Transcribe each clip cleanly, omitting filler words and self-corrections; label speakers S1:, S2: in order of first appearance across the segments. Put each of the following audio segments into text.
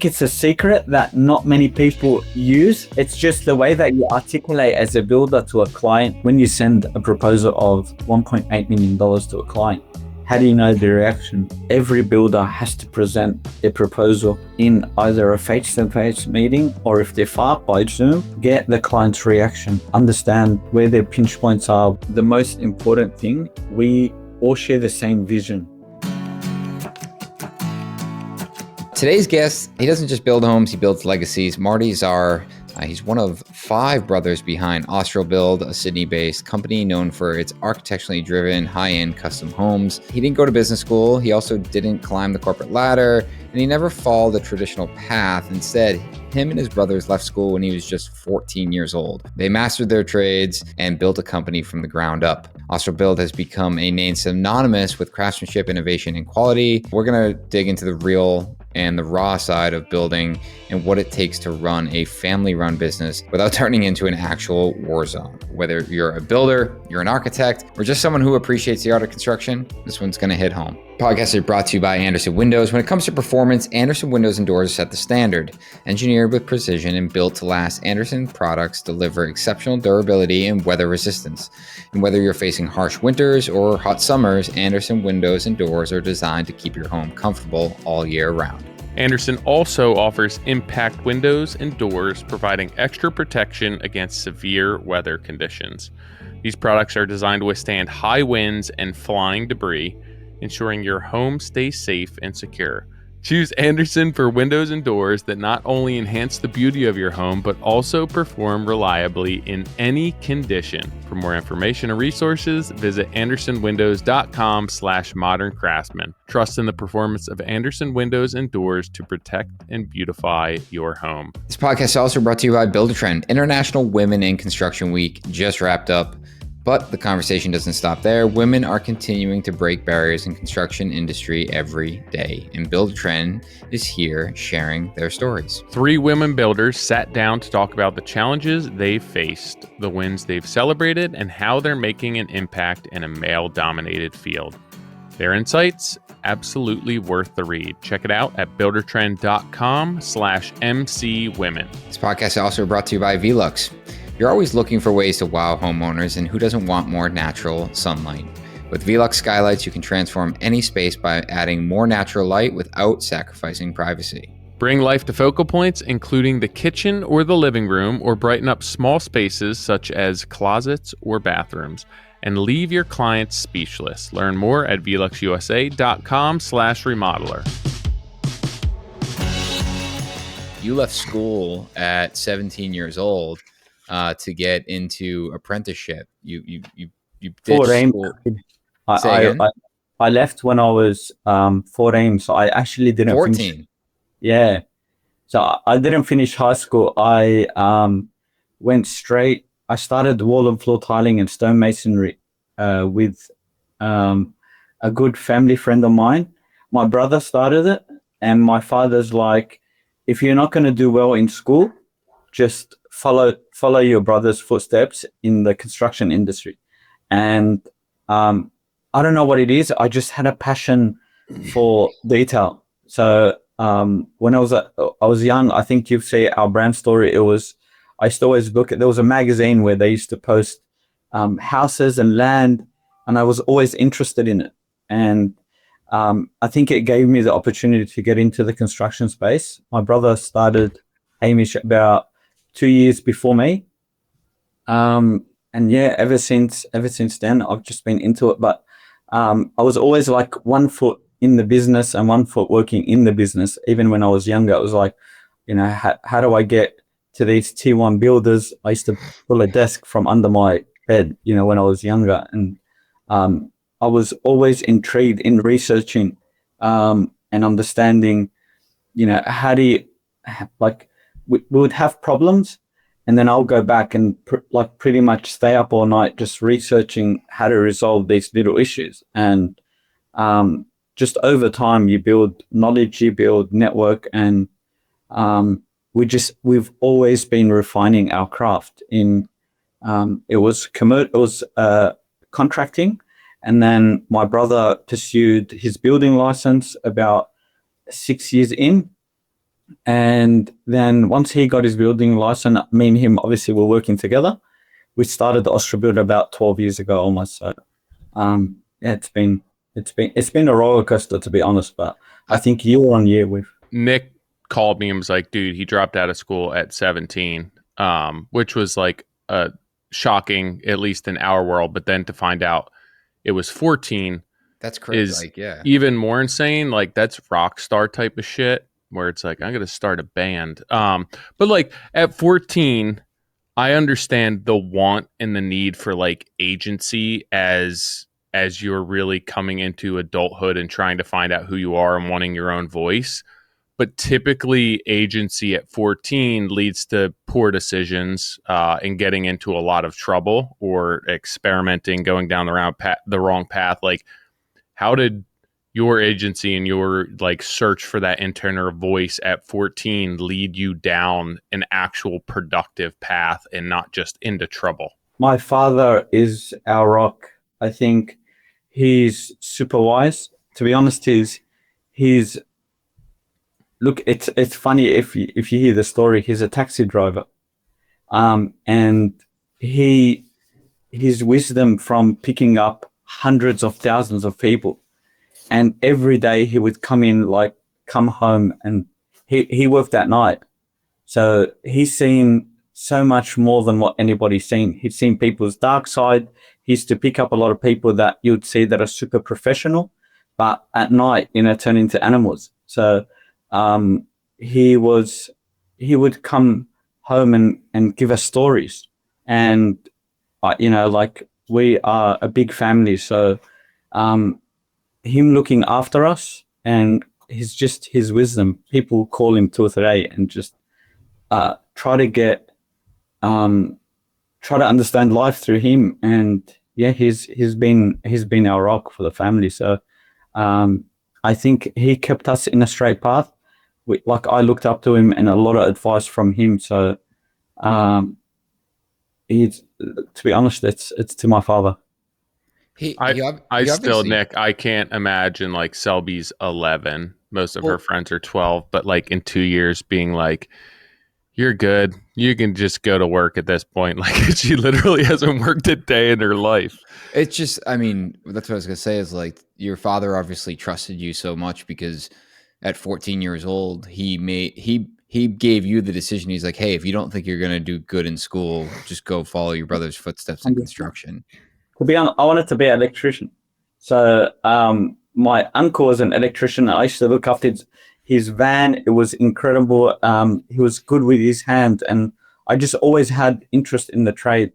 S1: It's a secret that not many people use. It's just the way that you articulate as a builder to a client. When you send a proposal of $1.8 million to a client, how do you know the reaction? Every builder has to present a proposal in either a face-to-face meeting, or if they're far by Zoom, get the client's reaction, understand where their pinch points are. The most important thing, we all share the same vision.
S2: Today's guest, he doesn't just build homes, he builds legacies. Marty Zahr, he's one of 5 brothers behind Austral Build, a Sydney-based company known for its architecturally driven, high-end custom homes. He didn't go to business school. He also didn't climb the corporate ladder, and he never followed the traditional path. Instead, him and his brothers left school when he was just 14 years old. They mastered their trades and built a company from the ground up. Austral Build has become a name synonymous with craftsmanship, innovation, and quality. We're going to dig into the real and the raw side of building and what it takes to run a family-run business without turning into an actual war zone. Whether you're a builder, you're an architect, or just someone who appreciates the art of construction, this one's going to hit home. Podcast is brought to you by Andersen Windows. When it comes to performance, Andersen Windows and Doors set the standard. Engineered with precision and built to last, Andersen products deliver exceptional durability and weather resistance. And whether you're facing harsh winters or hot summers, Andersen Windows and Doors are designed to keep your home comfortable all year round.
S3: Andersen also offers impact windows and doors, providing extra protection against severe weather conditions. These products are designed to withstand high winds and flying debris, ensuring your home stays safe and secure. Choose Andersen for windows and doors that not only enhance the beauty of your home, but also perform reliably in any condition. For more information and resources, visit andersenwindows.com/moderncraftsman. Trust in the performance of Andersen Windows and Doors to protect and beautify your home.
S2: This podcast is also brought to you by Build a Trend. International Women in Construction Week just wrapped up. But the conversation doesn't stop there. Women are continuing to break barriers in construction industry every day, and Build a Trend is here sharing their stories.
S3: 3 women builders sat down to talk about the challenges they've faced, the wins they've celebrated, and how they're making an impact in a male-dominated field. Their insights, absolutely worth the read. Check it out at buildertrend.com/MCWomen.
S2: This podcast is also brought to you by Velux. You're always looking for ways to wow homeowners, and who doesn't want more natural sunlight? With Velux skylights, you can transform any space by adding more natural light without sacrificing privacy.
S3: Bring life to focal points, including the kitchen or the living room, or brighten up small spaces such as closets or bathrooms, and leave your clients speechless. Learn more at veluxusa.com/remodeler.
S2: You left school at 17 years old to get into apprenticeship. You did
S1: 14.
S2: school.
S1: I left when I was 14, so I actually didn't
S2: 14.
S1: finish. Yeah, so I didn't finish high school. I went straight. I started wall and floor tiling and stonemasonry with a good family friend of mine. My brother started it, and my father's like, if you're not going to do well in school, just follow your brother's footsteps in the construction industry. And I don't know what it is. I just had a passion for detail. So when I was young, I think you've seen our brand story. I used to always look at, there was a magazine where they used to post houses and land, and I was always interested in it. And I think it gave me the opportunity to get into the construction space. My brother started Hamish about 2 years before me. And yeah, ever since then, I've just been into it. But I was always like 1 foot in the business and 1 foot working in the business. Even when I was younger, it was like, how do I get to these T1 builders? I used to pull a desk from under my bed, when I was younger. And I was always intrigued in researching and understanding, how do you, we would have problems, and then I'll go back and pretty much stay up all night just researching how to resolve these little issues. And just over time, you build knowledge, you build network, and we've always been refining our craft. It was contracting, and then my brother pursued his building license about 6 years in. And then once he got his building license, me and him obviously were working together. We started the Austral Build about 12 years ago almost. So yeah, it's been a roller coaster, to be honest, but I think year on year
S3: Nick called me and was like, dude, he dropped out of school at 17, which was like shocking, at least in our world. But then to find out it was 14
S2: That's crazy.
S3: is
S2: Like, yeah.
S3: even more insane. Like, that's rock star type of shit where it's like, I'm going to start a band. But like at 14, I understand the want and the need for like agency as you're really coming into adulthood and trying to find out who you are and wanting your own voice. But typically, agency at 14 leads to poor decisions and getting into a lot of trouble or experimenting, going down the wrong path. Like, how did your agency and your like search for that internal voice at 14 lead you down an actual productive path and not just into trouble?
S1: My father is our rock. I think he's super wise. To be honest, he's look. It's funny if you hear the story. He's a taxi driver, and his wisdom from picking up hundreds of thousands of people, and every day he would come home, and he worked at night. So he's seen so much more than what anybody's seen. He's seen people's dark side. He used to pick up a lot of people that you'd see that are super professional, but at night, turn into animals. So he would come home and give us stories. And, like we are a big family. So him looking after us and his wisdom, people call him Tooth today and just try to understand life through him. And yeah, he's been our rock for the family. So I think he kept us in a straight path. I looked up to him and a lot of advice from him. So he's, to be honest, it's to my father.
S3: Nick, I can't imagine like Selby's 11. Most of her friends are 12, but like in 2 years being like, you're good. You can just go to work at this point. Like, she literally hasn't worked a day in her life.
S2: It's just, I mean, that's what I was going to say is like your father obviously trusted you so much because at 14 years old, he gave you the decision. He's like, hey, if you don't think you're going to do good in school, just go follow your brother's footsteps in construction.
S1: To be honest, I wanted to be an electrician. So my uncle was an electrician. I used to look after his van. It was incredible. He was good with his hand, and I just always had interest in the trade.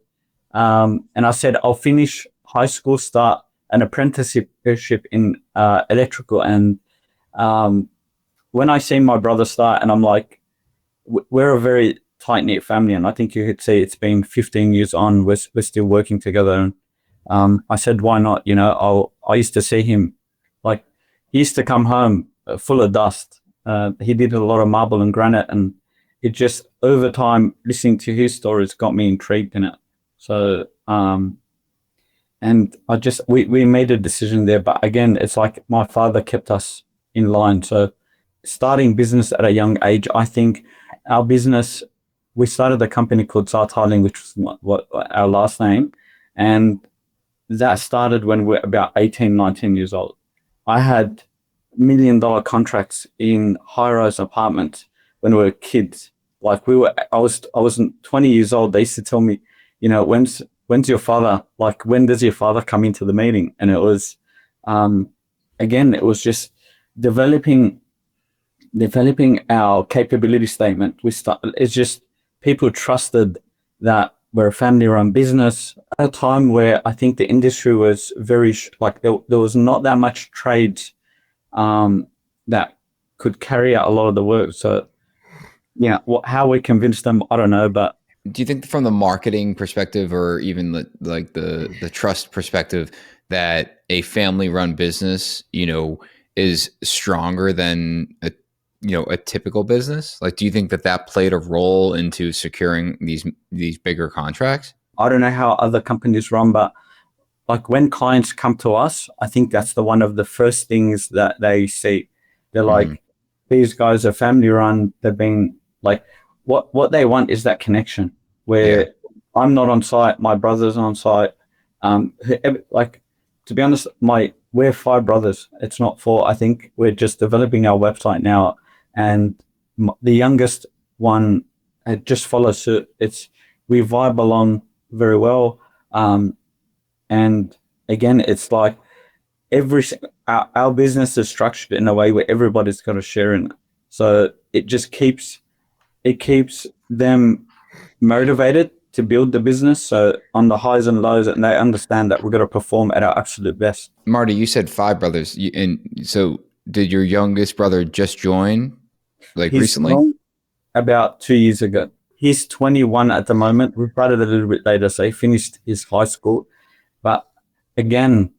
S1: And I said, I'll finish high school, start an apprenticeship in electrical. And when I see my brother start, and I'm like, we're a very tight-knit family, and I think you could see it's been 15 years on. We're still working together. And I said, why not? I used to see him, like, he used to come home full of dust. He did a lot of marble and granite, and it just, over time, listening to his stories got me intrigued in it. So, and we made a decision there. But again, it's like my father kept us in line. So starting business at a young age, I think our business, we started a company called Zahr Tiling, which was what our last name. And that started when we were about 18, 19 years old. I had $1 million contracts in high-rise apartments when we were kids. Like I was 20 years old. They used to tell me, when's your father, like, when does your father come into the meeting? And it was, again, it was just developing our capability statement. It's just people trusted that we're a family-run business at a time where I think the industry was very, there was not that much trades that could carry out a lot of the work. So, yeah, how we convinced them, I don't know. But
S2: do you think from the marketing perspective or even the trust perspective that a family-run business, is stronger than a typical business? Like, do you think that played a role into securing these bigger contracts?
S1: I don't know how other companies run, but like when clients come to us, I think that's one of the first things that they see. They're like, these guys are family run. They've been like, what they want is that connection where I'm not on site, my brother's on site. Like, to be honest, we're 5 brothers. It's not 4. I think we're just developing our website now, and the youngest one just follows suit. We vibe along very well, and again, it's like our business is structured in a way where everybody's got a share in it. So it just keeps them motivated to build the business. So on the highs and lows, and they understand that we're going to perform at our absolute best.
S2: Marty, you said 5 brothers, and so did your youngest brother just join, like,
S1: He's
S2: recently?
S1: About 2 years ago. He's 21 at the moment. We started a little bit later, so he finished his high school. But again,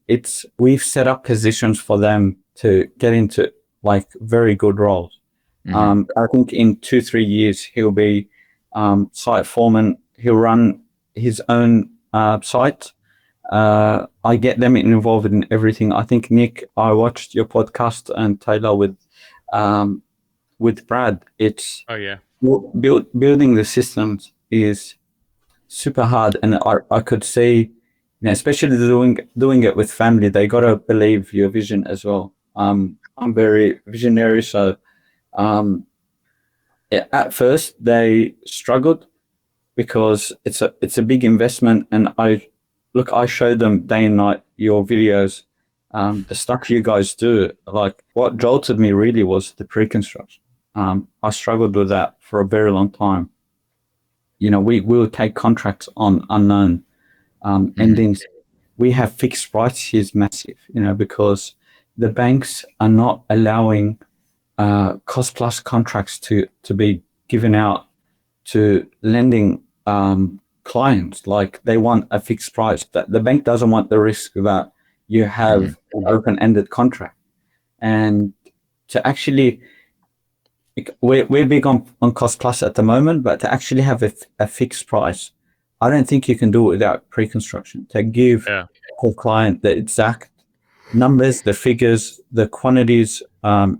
S1: we've set up positions for them to get into like very good roles. I think in 2-3 years he'll be site foreman. He'll run his own site. I get them involved in everything. I think, Nick, I watched your podcast and Taylor with Brad. It's building the systems is super hard, and I could see, especially doing it with family, they got to believe your vision as well. I'm very visionary, so at first they struggled because it's a big investment, and I showed them day and night your videos, the stuff you guys do. Like, what jolted me really was the pre-construction. I struggled with that for a very long time. We will take contracts on unknown endings. We have fixed price is massive, because the banks are not allowing cost plus contracts to be given out to lending clients. Like, they want a fixed price. That the bank doesn't want the risk that you have an open-ended contract. And to actually, we're big on cost plus at the moment, but to actually have a fixed price, I don't think you can do it without pre-construction. To give the client the exact numbers, the figures, the quantities,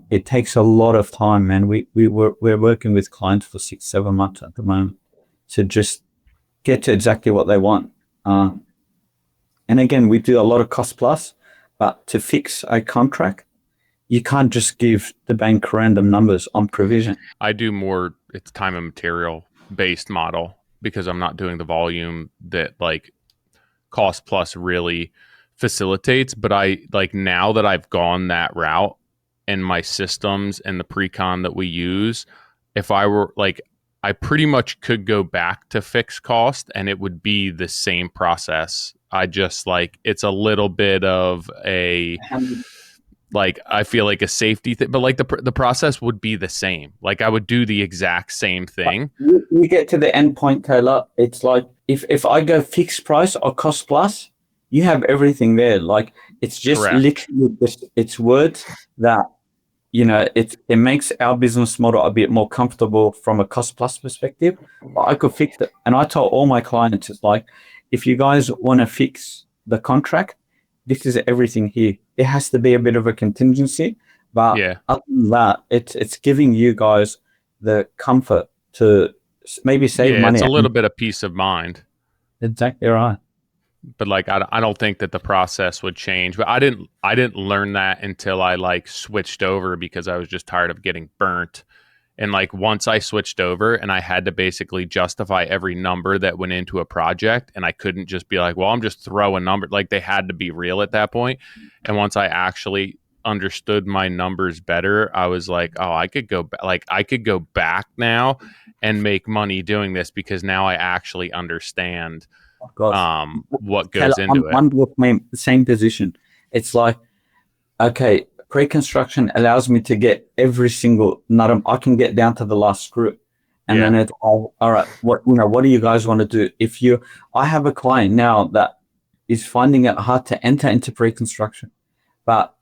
S1: it takes a lot of time, man. We're working with clients for 6-7 months at the moment to just get to exactly what they want. And again, we do a lot of cost plus, but to fix a contract, you can't just give the bank random numbers on provision.
S3: I do more, it's time and material based model, because I'm not doing the volume that like cost plus really facilitates. But I like, now that I've gone that route and my systems and the pre-con that we use, if I were like, I pretty much could go back to fixed cost and it would be the same process. I just like, it's a little bit of a, like, I feel like a safety thing, but like the process would be the same. Like, I would do the exact same thing.
S1: You get to the end point, Taylor. It's like, if I go fixed price or cost plus, you have everything there. Like, it's just literally it's words that, it makes our business model a bit more comfortable from a cost plus perspective. But I could fix it. And I told all my clients, it's like, if you guys want to fix the contract, this is everything here. It has to be a bit of a contingency, but other than that, it's giving you guys the comfort to maybe save money.
S3: It's a little bit of peace of mind.
S1: Exactly right.
S3: But like, I don't think that the process would change. But I didn't learn that until I like switched over, because I was just tired of getting burnt. And like, once I switched over and I had to basically justify every number that went into a project, and I couldn't just be like, well, I'm just throwing numbers. Like, they had to be real at that point. And once I actually understood my numbers better, I was like, oh, I could go back now and make money doing this, because now I actually understand what goes into it.
S1: I'm with the same position. It's like, okay, pre-construction allows me to get every single nut. I can get down to the last screw, and then it's all right. What do you guys want to do? I have a client now that is finding it hard to enter into pre-construction, but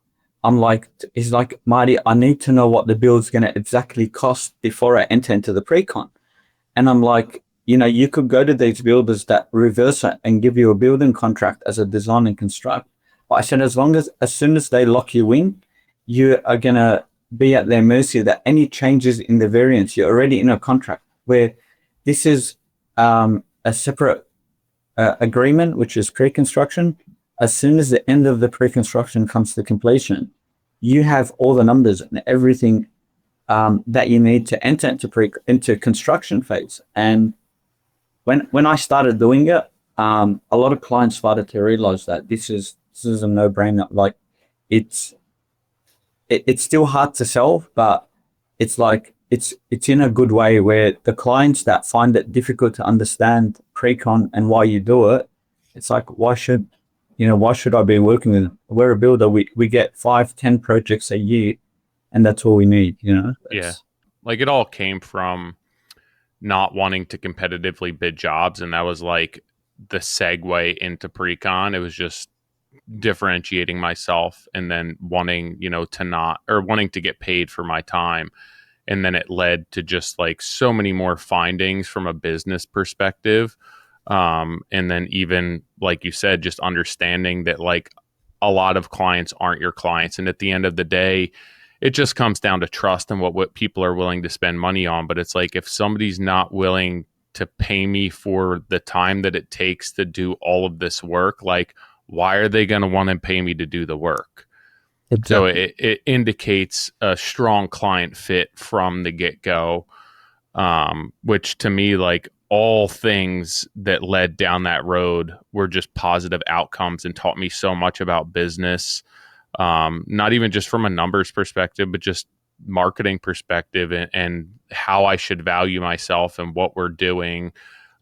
S1: I'm like, he's like, Marty, I need to know what the build's going to exactly cost before I enter into the pre-con. And I'm like, you could go to these builders that reverse it and give you a building contract as a design and construct. But I said, as soon as they lock you in, you are going to be at their mercy that any changes in the variance, you're already in a contract where this is a separate agreement, which is pre-construction. As soon as the end of the pre-construction comes to completion, you have all the numbers and everything that you need to enter into construction phase. And when I started doing it, a lot of clients started to realize that this is a no-brainer. Like it's still hard to sell, but it's like it's in a good way where the clients that find it difficult to understand pre-con and why you do it, it's like why should I be working with them? We're a builder. We get 5-10 projects a year, and that's all we need.
S3: Yeah, like it all came from not wanting to competitively bid jobs, and that was like the segue into pre-con. It was just differentiating myself and then wanting to get paid for my time, and then it led to just like so many more findings from a business perspective, and then even like you said, just understanding that like a lot of clients aren't your clients, and at the end of the day it just comes down to trust and what people are willing to spend money on. But it's like if somebody's not willing to pay me for the time that it takes to do all of this work, like why are they going to want to pay me to do the work? Exactly. So it indicates a strong client fit from the get-go, which to me, like all things that led down that road were just positive outcomes and taught me so much about business, not even just from a numbers perspective, but just marketing perspective and how I should value myself and what we're doing,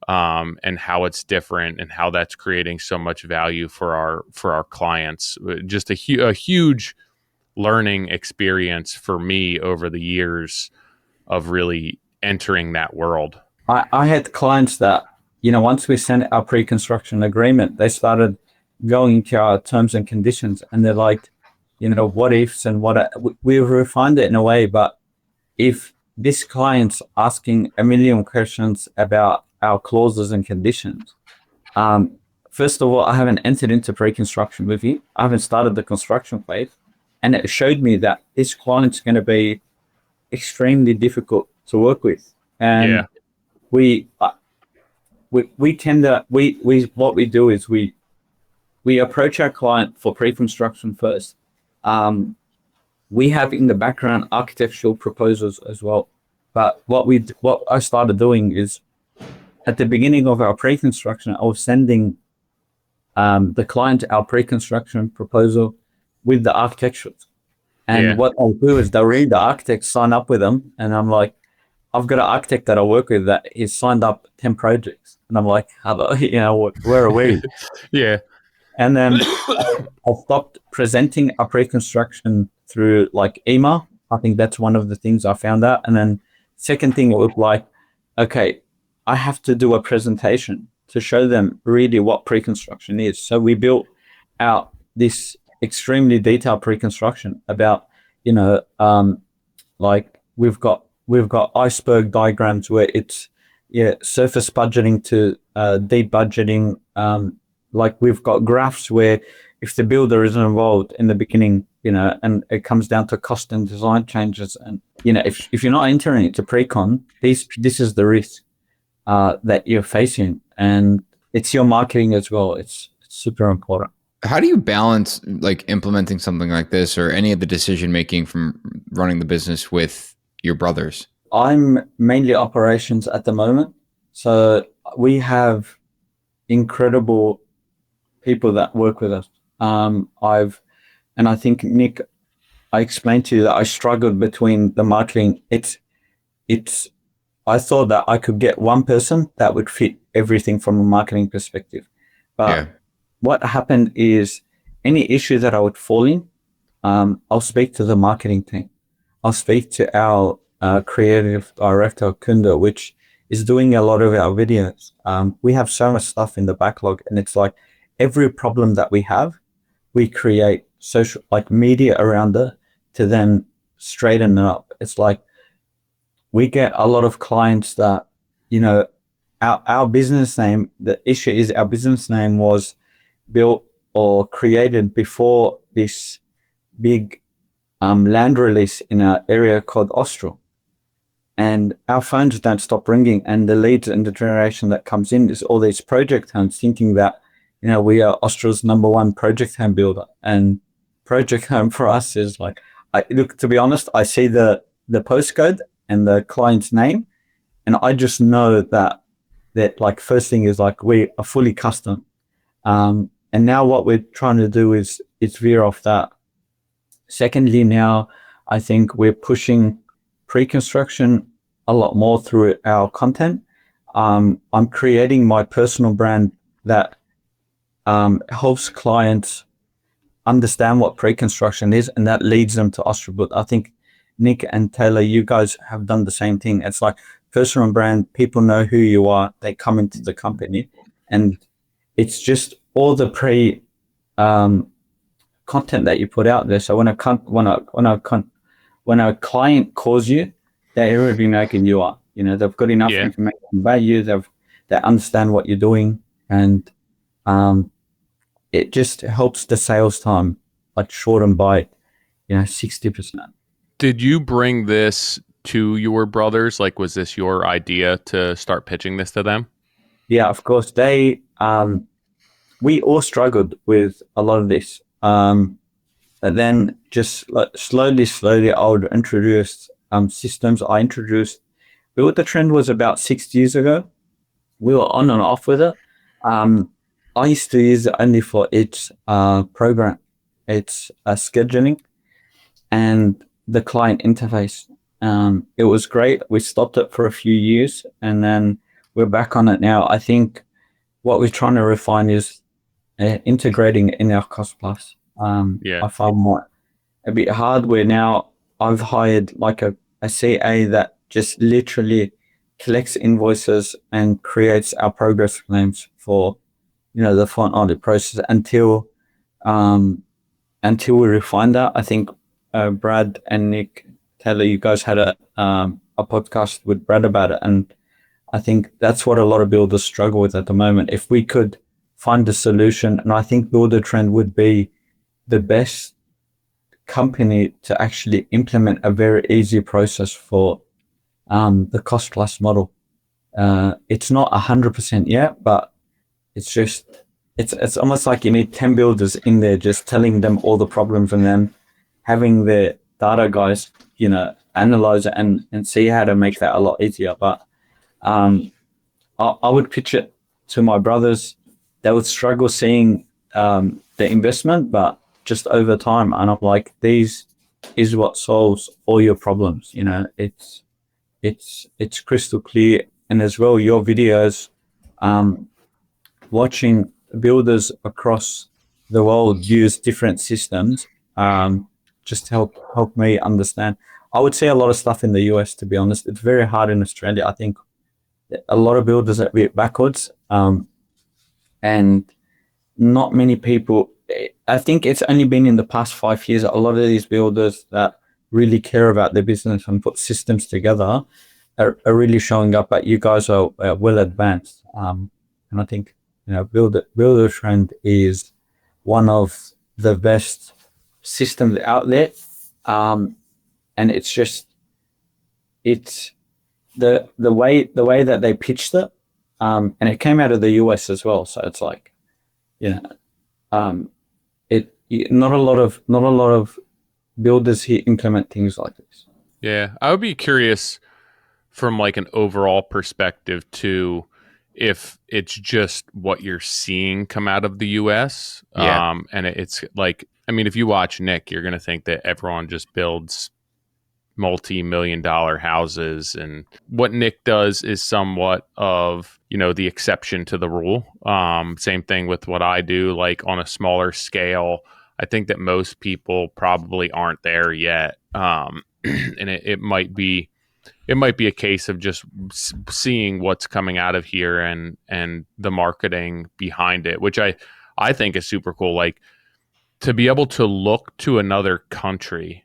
S3: and how it's different and how that's creating so much value for our clients. Just a huge learning experience for me over the years of really entering that world.
S1: I had clients that, once we sent our pre-construction agreement, they started going into our terms and conditions, and they're like, what ifs and we refined it in a way. But if this client's asking a million questions about our clauses and conditions, first of all, I haven't entered into pre-construction with you. I haven't started the construction phase. And it showed me that this client's going to be extremely difficult to work with. And we tend to, what we do is we approach our client for pre-construction first. We have in the background architectural proposals as well. But what I started doing is at the beginning of our pre-construction, I was sending the client our pre-construction proposal with the architecturals. And what I'll do is they'll read the architect, sign up with them. And I'm like, I've got an architect that I work with that he's signed up 10 projects. And I'm like, where are we?
S3: Yeah.
S1: And then I stopped presenting our pre-construction through like email. I think that's one of the things I found out. And then second thing was like, okay, I have to do a presentation to show them really what pre-construction is. So we built out this extremely detailed pre-construction about, like we've got iceberg diagrams where it's surface budgeting to deep budgeting. Like we've got graphs where if the builder isn't involved in the beginning, and it comes down to cost and design changes, and if you're not entering it to pre-con, this is the risk that you're facing, and it's your marketing as well. It's super important.
S2: How do you balance like implementing something like this or any of the decision making from running the business with your brothers?
S1: I'm mainly operations at the moment, so we have incredible people that work with us. I think Nick, I explained to you that I struggled between the marketing. I thought that I could get one person that would fit everything from a marketing perspective, but what happened is any issue that I would fall in, I'll speak to the marketing team. I'll speak to our creative director, Kunda, which is doing a lot of our videos. We have so much stuff in the backlog, and it's like every problem that we have, we create social like media around it to then straighten it up. It's like we get a lot of clients that, our business name, the issue is our business name was built or created before this big land release in an area called Austral. And our phones don't stop ringing, and the leads and the generation that comes in is all these project homes thinking that, we are Austral's number one project home builder. And project home for us is like, look, to be honest, I see the postcode and the client's name, and I just know that like first thing is like we are fully custom. And now what we're trying to do is veer off that. Secondly, now I think we're pushing pre-construction a lot more through our content. I'm creating my personal brand that helps clients understand what pre-construction is, and that leads them to Austral Build. I think Nick and Taylor, you guys have done the same thing. It's like personal brand, people know who you are, they come into the company, and it's just all the content that you put out there. So when a client calls you, they already know who you are. They've got enough information about you. They understand what you're doing, and it just helps the sales time like shorten by 60%.
S3: Did you bring this to your brothers? Like, was this your idea to start pitching this to them?
S1: Yeah, of course. We all struggled with a lot of this. But then just like slowly, I would introduce systems. I introduced Build the Trend was about 6 years ago. We were on and off with it. I used to use it only for its program, its scheduling, and the client interface. It was great. We stopped it for a few years, and then we're back on it now. I think what we're trying to refine is integrating it in our cost plus. I find more a bit hard where now I've hired like a CA that just literally collects invoices and creates our progress claims for the font audit process until we refine that. I think Brad and Nick, Taylor, you guys had a podcast with Brad about it, and I think that's what a lot of builders struggle with at the moment. If we could find a solution, and I think Builder Trend would be the best company to actually implement a very easy process for the cost plus model. It's not 100% yet, but it's almost like you need 10 builders in there just telling them all the problems, and then having the data guys, analyze it and see how to make that a lot easier. But I would pitch it to my brothers. They would struggle seeing the investment, but just over time, and I'm like, these is what solves all your problems. It's crystal clear. And as well, your videos, watching builders across the world use different systems, just help me understand. I would say a lot of stuff in the US, to be honest. It's very hard in Australia. I think a lot of builders are a bit backwards, and not many people. I think it's only been in the past 5 years, a lot of these builders that really care about their business and put systems together are really showing up. But you guys are well advanced, and I think Builder Trend is one of the best systems out there, and it's the way that they pitched it, and it came out of the US as well. So it's like, not a lot of builders here implement things like this.
S3: Yeah, I would be curious from like an overall perspective too, if it's just what you're seeing come out of the US. And it's like, I mean, if you watch Nick, you're going to think that everyone just builds multi-million-dollar houses, and what Nick does is somewhat of the exception to the rule. Same thing with what I do, like on a smaller scale. I think that most people probably aren't there yet, and it might be a case of just seeing what's coming out of here and the marketing behind it, which I think is super cool. Like, to be able to look to another country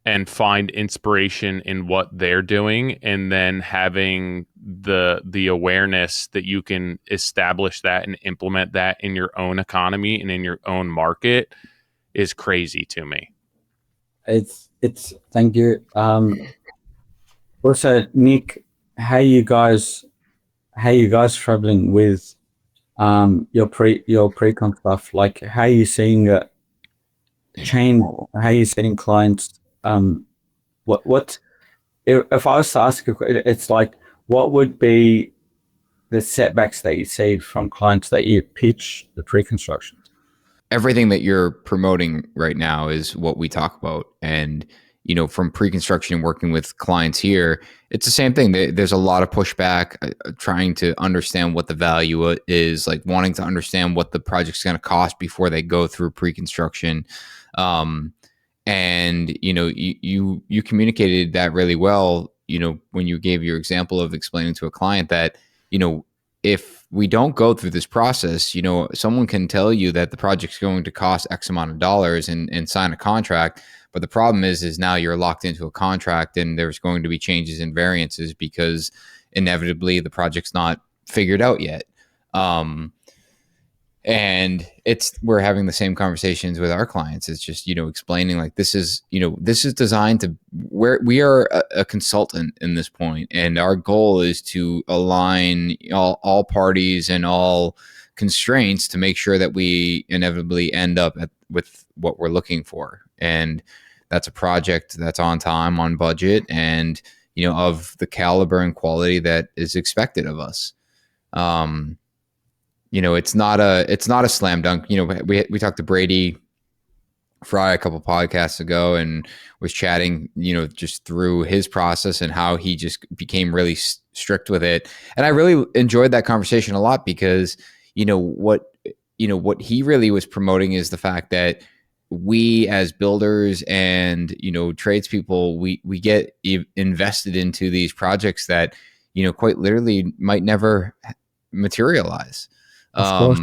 S3: and find inspiration in what they're doing, and then having the awareness that you can establish that and implement that in your own economy and in your own market is crazy to me.
S1: It's thank you. Also, Nick, how you guys traveling with your pre-con stuff? Like, how you seeing it change? How you seeing clients? What if I was to ask you, it's like, what would be the setbacks that you see from clients that you pitch the pre-construction?
S2: Everything that you're promoting right now is what we talk about. And, from pre-construction and working with clients here, it's the same thing. There's a lot of pushback, trying to understand what the value is, like wanting to understand what the project's going to cost before they go through pre-construction. And, you communicated that really well, when you gave your example of explaining to a client that, if we don't go through this process, someone can tell you that the project's going to cost X amount of dollars and sign a contract. But the problem is now you're locked into a contract and there's going to be changes and variances because inevitably the project's not figured out yet. And we're having the same conversations with our clients. It's just, explaining like this is designed to, where we are a consultant in this point, and our goal is to align all parties and all constraints to make sure that we inevitably end up with what we're looking for. And that's a project that's on time, on budget, and, of the caliber and quality that is expected of us. It's not a slam dunk. We talked to Brady Fry a couple podcasts ago and was chatting, just through his process and how he just became really strict with it. And I really enjoyed that conversation a lot because, what he really was promoting is the fact that we as builders and, tradespeople, we get invested into these projects that, quite literally might never materialize.
S1: Of course.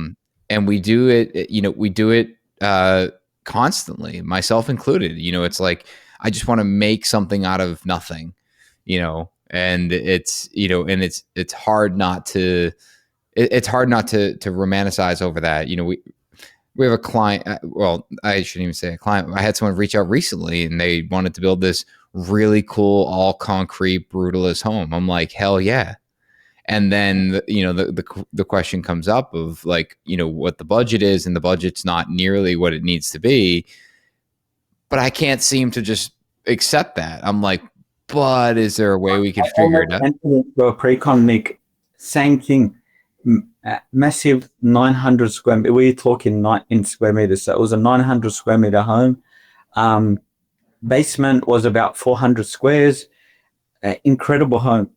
S2: And we do it, constantly, myself included. It's like, I just want to make something out of nothing, and it's hard not to, it's hard not to romanticize over that. We have a client, well, I shouldn't even say a client. I had someone reach out recently and they wanted to build this really cool, all concrete, brutalist home. I'm like, hell yeah. And then, the question comes up of like, what the budget is, and the budget's not nearly what it needs to be. But I can't seem to just accept that. I'm like, but is there a way we can figure it out?
S1: A pre-con, Nick, same thing. Massive 900 square meters. We're talking in square meters. So it was a 900 square meter home. Basement was about 400 squares. Incredible home.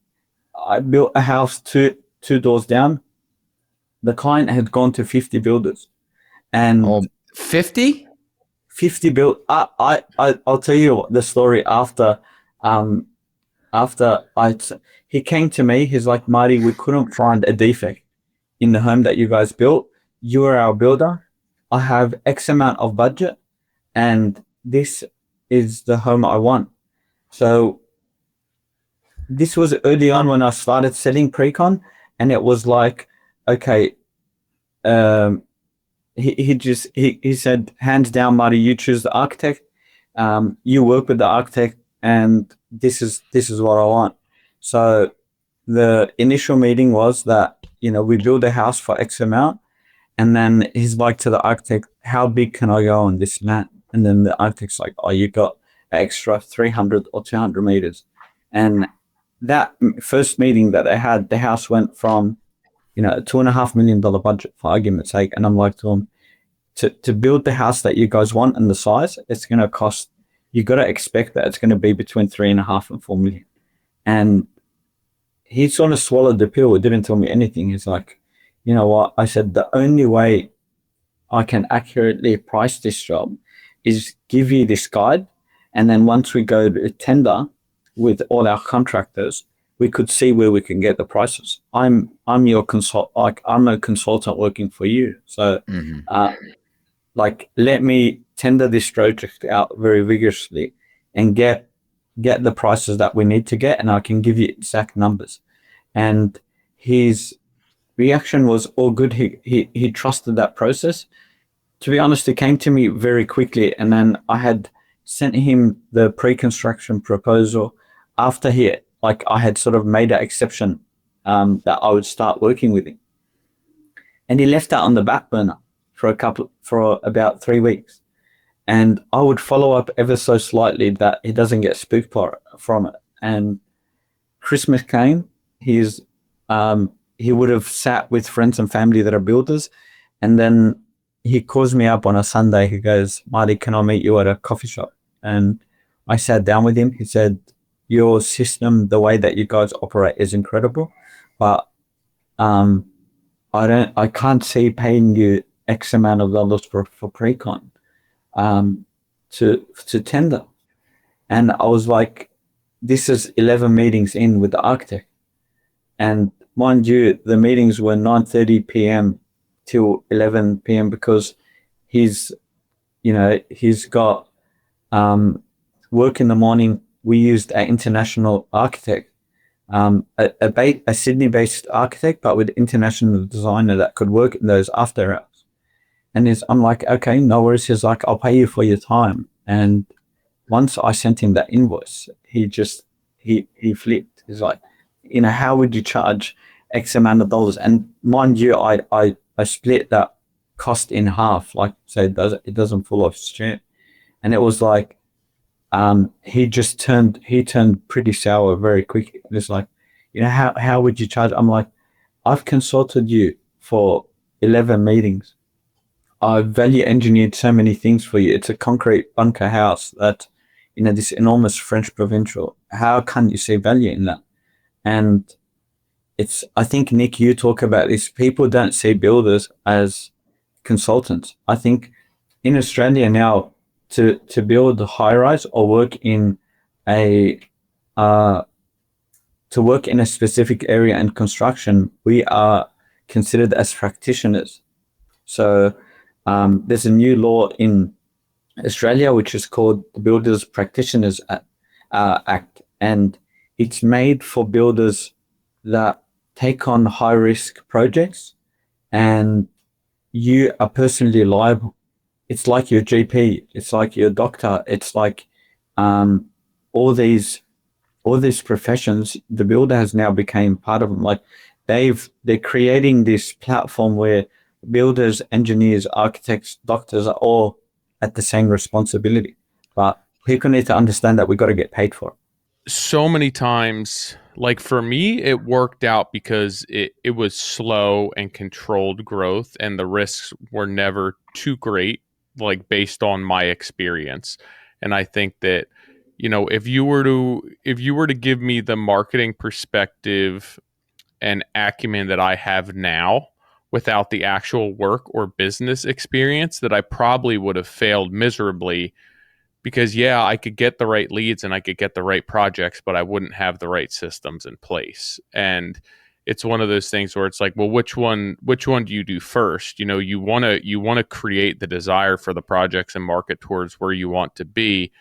S1: I built a house two doors down. The client had gone to 50 builders, and
S2: 50
S1: built. I'll tell you the story after. He came to me. He's like, Marty, we couldn't find a defect in the home that you guys built. You are our builder. I have X amount of budget, and this is the home I want. So this was early on when I started selling pre-con, and it was like, okay, he said, hands down, Marty, you choose the architect, you work with the architect, and this is what I want. So the initial meeting was that, we build a house for X amount, and then he's like to the architect, how big can I go on this and that? And then the architect's like, oh, you got an extra 300 or 200 meters. And that first meeting that they had, the house went from, a $2.5 million budget, for argument's sake. And I'm like to them, to build the house that you guys want and the size, it's going to cost, you got to expect that it's going to be between 3.5 and 4 million. And he sort of swallowed the pill. It didn't tell me anything. He's like, you know what? I said, the only way I can accurately price this job is give you this guide. And then once we go to tender with all our contractors, we could see where we can get the prices. I'm your consult, like I'm a consultant working for you. So, let me tender this project out very vigorously and get the prices that we need to get, and I can give you exact numbers. And his reaction was all good. He trusted that process. To be honest, it came to me very quickly, and then I had sent him the pre-construction proposal after I had sort of made that exception that I would start working with him. And he left that on the back burner for about 3 weeks. And I would follow up ever so slightly that he doesn't get spooked from it. And Christmas came, he would have sat with friends and family that are builders. And then he calls me up on a Sunday. He goes, Marty, can I meet you at a coffee shop? And I sat down with him. He said, your system, the way that you guys operate is incredible, but I can't see paying you X amount of dollars for pre-con to tender. And I was like, this is 11 meetings in with the architect. And mind you, the meetings were 9:30 p.m. till 11 p.m. because he's got work in the morning. We used an international architect, a Sydney-based architect, but with international designer that could work in those after hours. And I'm like, okay, no worries. He's like, I'll pay you for your time. And once I sent him that invoice, he flipped. He's like, how would you charge X amount of dollars? And mind you, I split that cost in half, so it doesn't fall off straight. And it was like, he turned pretty sour very quick. It's like, how would you charge? I'm like, I've consulted you for 11 meetings. I've value engineered so many things for you. It's a concrete bunker house that, this enormous French provincial. How can you see value in that? And I think, Nick, you talk about this. People don't see builders as consultants. I think in Australia now, to build a high rise or work in a specific area in construction, we are considered as practitioners. So there's a new law in Australia which is called the Builders Practitioners Act, and it's made for builders that take on high risk projects, and you are personally liable. It's like your GP, it's like your doctor, it's like all these professions. The builder has now become part of them. Like they're creating this platform where builders, engineers, architects, doctors are all at the same responsibility. But people need to understand that we got to get paid for it.
S3: So many times, like for me, it worked out because it was slow and controlled growth, and the risks were never too great, like based on my experience. And I think that, if you were to give me the marketing perspective and acumen that I have now without the actual work or business experience, that I probably would have failed miserably, because I could get the right leads and I could get the right projects, but I wouldn't have the right systems in place. And it's one of those things where it's like, well, which one do you do first? You want to create the desire for the projects and market towards where you want to be,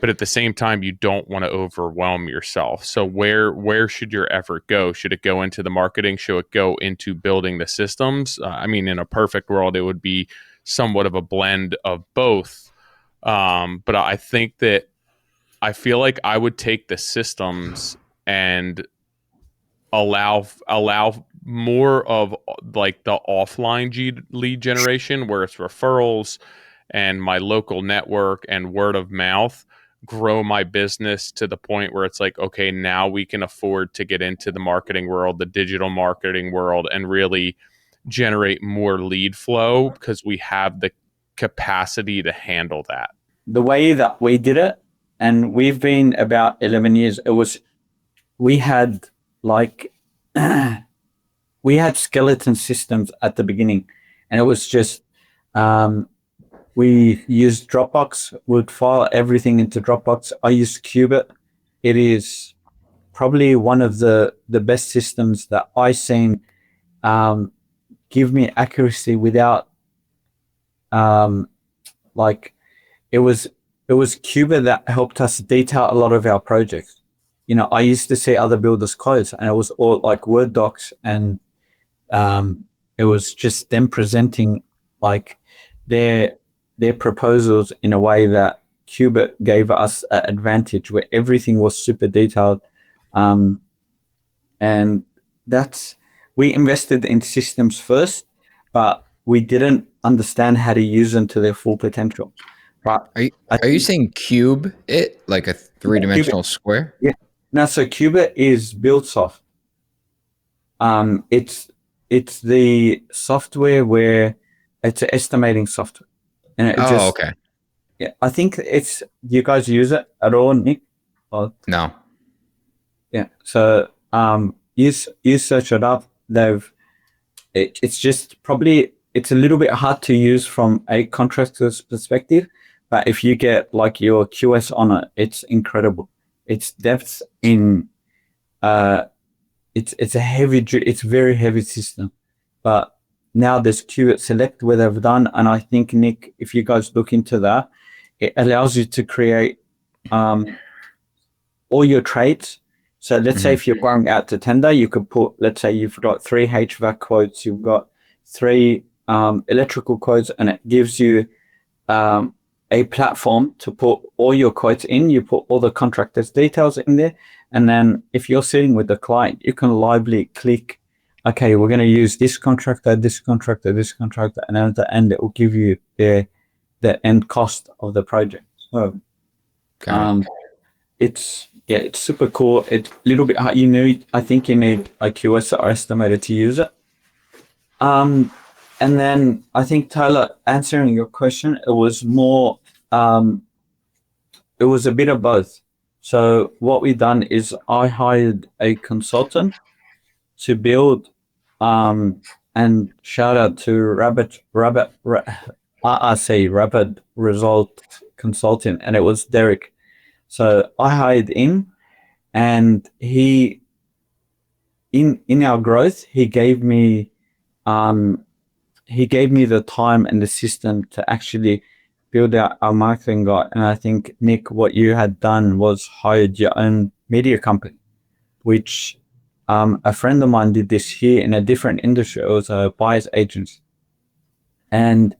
S3: but at the same time, you don't want to overwhelm yourself. So where should your effort go? Should it go into the marketing? Should it go into building the systems? In a perfect world, it would be somewhat of a blend of both. But I think that I feel like I would take the systems and allow more of like the offline lead generation, where it's referrals and my local network and word of mouth, grow my business to the point where it's like, okay, now we can afford to get into the marketing world, the digital marketing world, and really generate more lead flow because we have the capacity to handle that.
S1: The way that we did it, and we've been about 11 years, we had skeleton systems at the beginning, and it was just, we used Dropbox, would file everything into Dropbox. I used Qubit. It is probably one of the best systems that I've seen give me accuracy without, it was Qubit that helped us detail a lot of our projects. I used to see other builders' codes, and it was all like Word docs, and it was just them presenting like their proposals in a way that Qubit gave us an advantage where everything was super detailed. And we invested in systems first, but we didn't understand how to use them to their full potential. Right.
S2: Are you saying cube it like a three-dimensional
S1: Qubit,
S2: square?
S1: yeah. Now, so Qubit is BuildSoft. It's the software where it's an estimating software, and it
S2: Oh,
S1: just,
S2: okay.
S1: yeah, I think it's, do you guys use it at all, Nick? Or,
S2: No.
S1: yeah. So you search it up. It's just probably, it's a little bit hard to use from a contractor's perspective, but if you get like your QS on it, it's incredible. It's depth in it's a it's very heavy system, but now there's Qubit Select where they've done, and I think, Nick, if you guys look into that, it allows you to create all your trades. So let's say if you're going out to tender, you could put, let's say you've got 3 HVAC quotes, you've got 3 electrical quotes, and it gives you a platform to put all your quotes in. You put all the contractor's details in there. And then if you're sitting with the client, you can lively click, okay, we're going to use this contractor, this contractor, this contractor. And then at the end, it will give you the end cost of the project. So it's super cool. It's a little bit hard. I think you need a QS or estimator to use it. And then I think, Tyler, answering your question, it was more, it was a bit of both. So what we done is I hired a consultant to build, and shout out to Rapid Result Consulting, and it was Derek. So I hired him, and he, in our growth, he gave me the time and the system to actually build out our marketing guy. And I think, Nick, what you had done was hired your own media company, which a friend of mine did this here in a different industry. It was a buyer's agency. And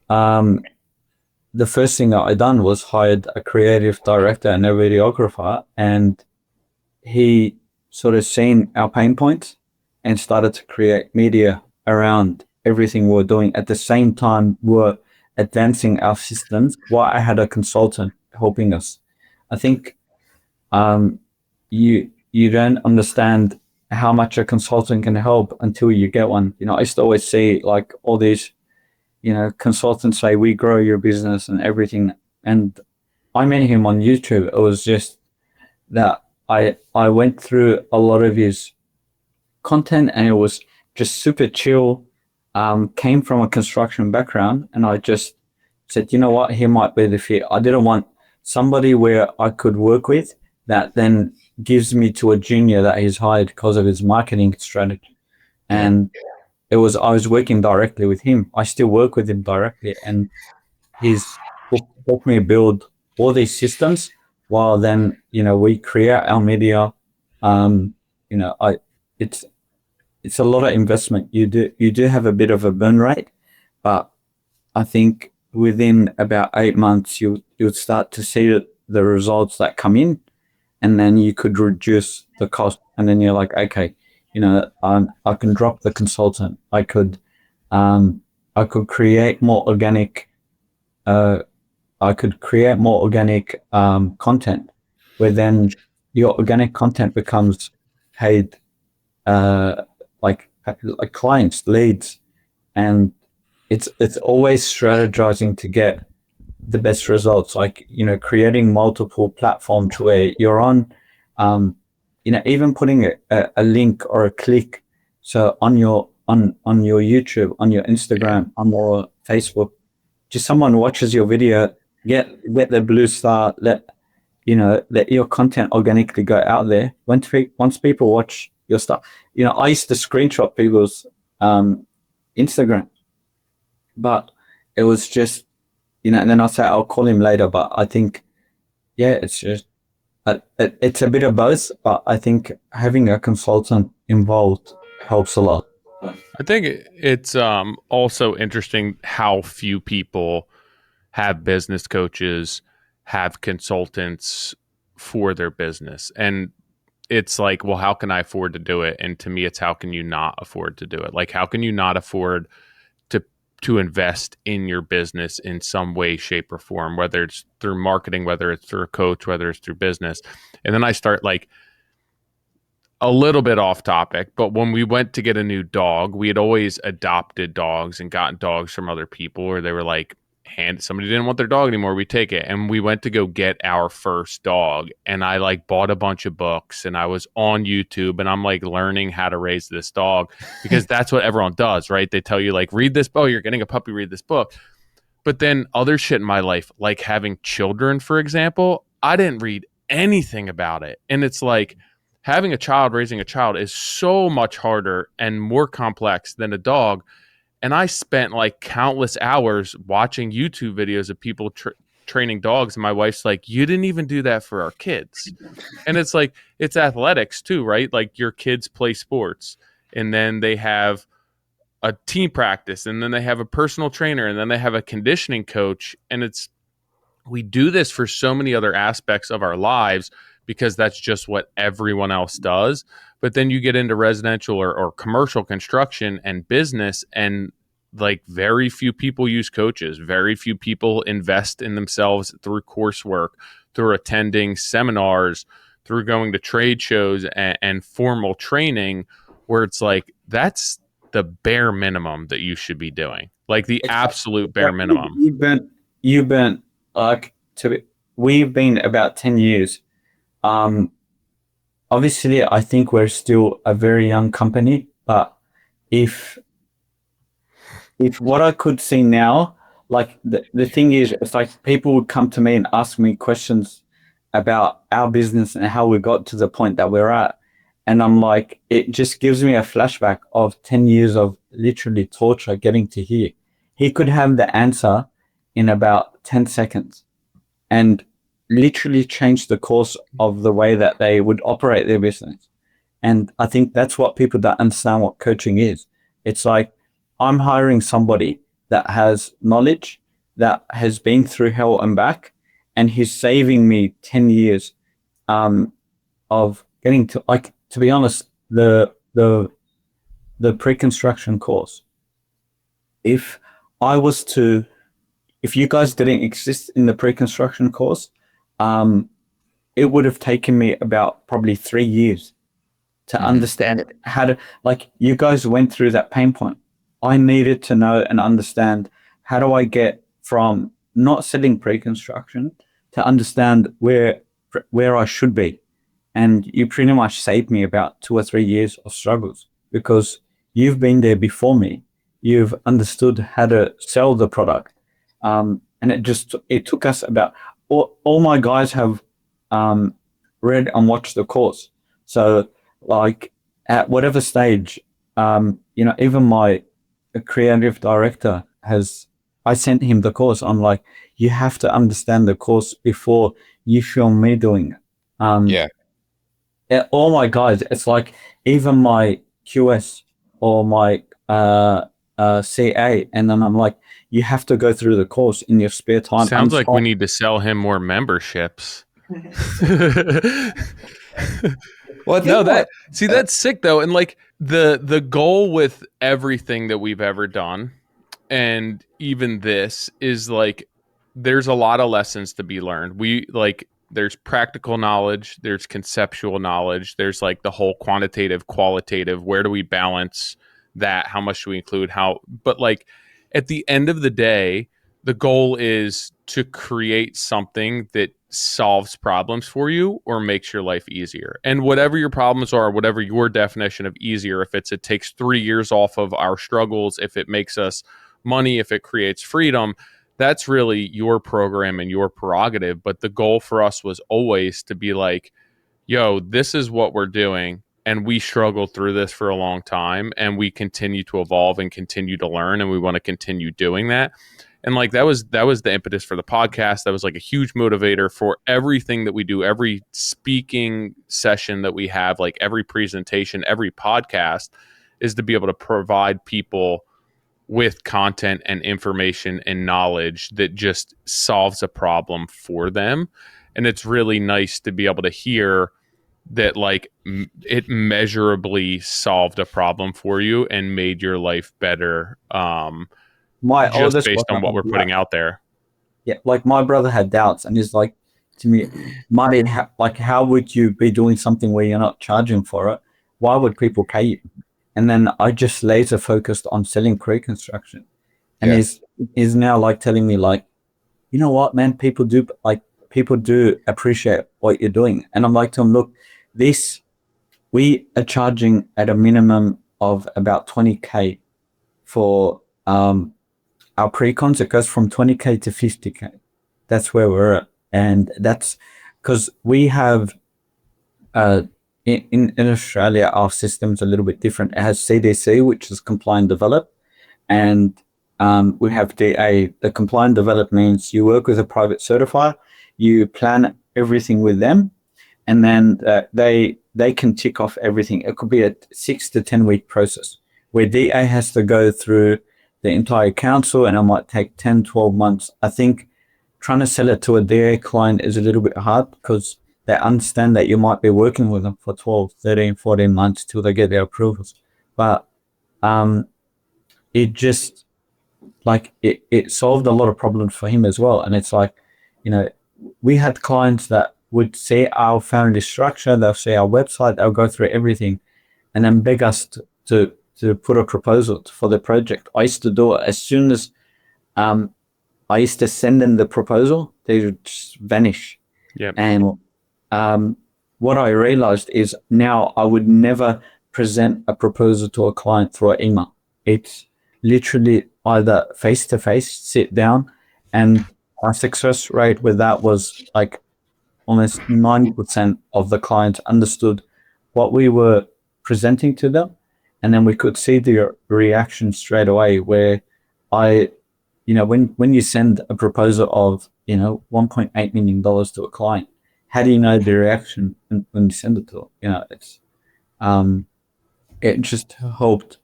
S1: the first thing that I done was hired a creative director and a videographer, and he sort of seen our pain points and started to create media around everything we're doing. At the same time, we're advancing our systems while I had a consultant helping us. I think you don't understand how much a consultant can help until you get one. I used to always see like all these, consultants say, we grow your business and everything. And I met him on YouTube. It was just that I went through a lot of his content, and it was just super chill. Came from a construction background, and I just said, you know what, he might be the fit. I didn't want somebody where I could work with that then gives me to a junior that he's hired because of his marketing strategy. And I was working directly with him. I still work with him directly, and he's helped me build all these systems while then, we create our media. It's a lot of investment. You do have a bit of a burn rate, but I think within about 8 months, you'll start to see the results that come in, and then you could reduce the cost. And then you're like, okay, I can drop the consultant. I could create more organic. Content, where then your organic content becomes paid, like clients, leads, and it's always strategizing to get the best results. Like, creating multiple platforms where you're on, even putting a link or a click. So on your YouTube, on your Instagram, on your Facebook, just someone watches your video, get the blue star, let your content organically go out there. Once people watch your stuff, I used to screenshot people's Instagram, but it was just, and then I'll call him later. But I think, it's just, it's a bit of both, but I think having a consultant involved helps a lot.
S3: I think it's also interesting how few people have business coaches have consultants for their business. And it's like, well, how can I afford to do it? And to me, it's how can you not afford to do it? Like, how can you not afford to invest in your business in some way, shape, or form, whether it's through marketing, whether it's through a coach, whether it's through business. And then I start like a little bit off topic, but when we went to get a new dog, we had always adopted dogs and gotten dogs from other people, or they were like, somebody didn't want their dog anymore, we take it. And we went to go get our first dog, and I like bought a bunch of books, and I was on YouTube, and I'm like learning how to raise this dog, because that's what everyone does, right? They tell you like, read this book, you're getting a puppy, read this book. But then other shit in my life, like having children, for example, I didn't read anything about it. And it's like, having a child, raising a child is so much harder and more complex than a dog. And I spent like countless hours watching YouTube videos of people training dogs. And my wife's like, you didn't even do that for our kids. And it's like, it's athletics too, right? Like your kids play sports, and then they have a team practice, and then they have a personal trainer, and then they have a conditioning coach. And we do this for so many other aspects of our lives because that's just what everyone else does. But then you get into residential or commercial construction and business, and like very few people use coaches. Very few people invest in themselves through coursework, through attending seminars, through going to trade shows and formal training, where it's like, that's the bare minimum that you should be doing. Like the absolute bare minimum.
S1: You've been like, we've been about 10 years. Obviously, I think we're still a very young company, but if what I could see now, like the thing is, it's like people would come to me and ask me questions about our business and how we got to the point that we're at. And I'm like, it just gives me a flashback of 10 years of literally torture getting to here. He could have the answer in about 10 seconds and literally change the course of the way that they would operate their business. And I think that's what people don't understand what coaching is. It's like, I'm hiring somebody that has knowledge, that has been through hell and back, and he's saving me 10 years of getting to, like, to be honest, the pre-construction course. If you guys didn't exist in the pre-construction course, it would have taken me about probably 3 years to understand it. How to, like, you guys went through that pain point. I needed to know and understand, how do I get from not selling pre-construction to understand where I should be. And you pretty much saved me about 2 or 3 years of struggles, because you've been there before me. You've understood how to sell the product. And it took us about, all my guys have read and watched the course. So like at whatever stage, even my creative director I sent him the course. I'm like, you have to understand the course before you film me doing it. All my guys, it's like even my QS or my CA, and then I'm like, you have to go through the course in your spare time.
S3: Sounds like we need to sell him more memberships.
S2: Well,
S3: that's sick though. And like the goal with everything that we've ever done, and even this, is like, there's a lot of lessons to be learned. There's practical knowledge, there's conceptual knowledge, there's like the whole quantitative, qualitative, where do we balance that? How much do we include? But like at the end of the day, the goal is to create something that solves problems for you or makes your life easier. And whatever your problems are, whatever your definition of easier, if it takes 3 years off of our struggles, if it makes us money, if it creates freedom, that's really your program and your prerogative. But the goal for us was always to be like, yo, this is what we're doing. And we struggled through this for a long time, and we continue to evolve and continue to learn. And we want to continue doing that. And like, that was the impetus for the podcast. That was like a huge motivator for everything that we do, every speaking session that we have, like every presentation, every podcast, is to be able to provide people with content and information and knowledge that just solves a problem for them. And it's really nice to be able to hear that like it measurably solved a problem for you and made your life better,
S1: My
S3: just
S1: oldest
S3: based
S1: brother
S3: on what we're
S1: had
S3: putting
S1: doubts.
S3: out there.
S1: Yeah, like my brother had doubts, and he's like to me, Marty, how would you be doing something where you're not charging for it? Why would people pay you? And then I just laser focused on selling pre-construction, and
S2: Yeah.
S1: he's now like telling me like, you know what, man, people do appreciate what you're doing, and I'm like to him, look, this we are charging at a minimum of about 20K for our pre-cons. It goes from 20K to 50K. That's where we're at. And that's because we have, uh, in Australia, our system's a little bit different. It has CDC, which is comply and develop. And we have DA. The comply and develop means you work with a private certifier, you plan everything with them, and then they can tick off everything. It could be a 6 to 10 week process where DA has to go through the entire council, and it might take 10, 12 months. I think trying to sell it to a DA client is a little bit hard because they understand that you might be working with them for 12, 13, 14 months till they get their approvals. But it just like it solved a lot of problems for him as well. And it's like, you know, we had clients that would see our family structure, they'll see our website, they'll go through everything and then beg us to put a proposal for the project. I used to do it as soon as I used to send them the proposal, they would just vanish.
S3: Yep.
S1: And what I realized is now I would never present a proposal to a client through an email. It's literally either face to face, sit down, and our success rate with that was like almost 90% of the clients understood what we were presenting to them, and then we could see the reaction straight away. Where when you send a proposal of $1.8 million to a client, how do you know the reaction when you send it to them? It just helped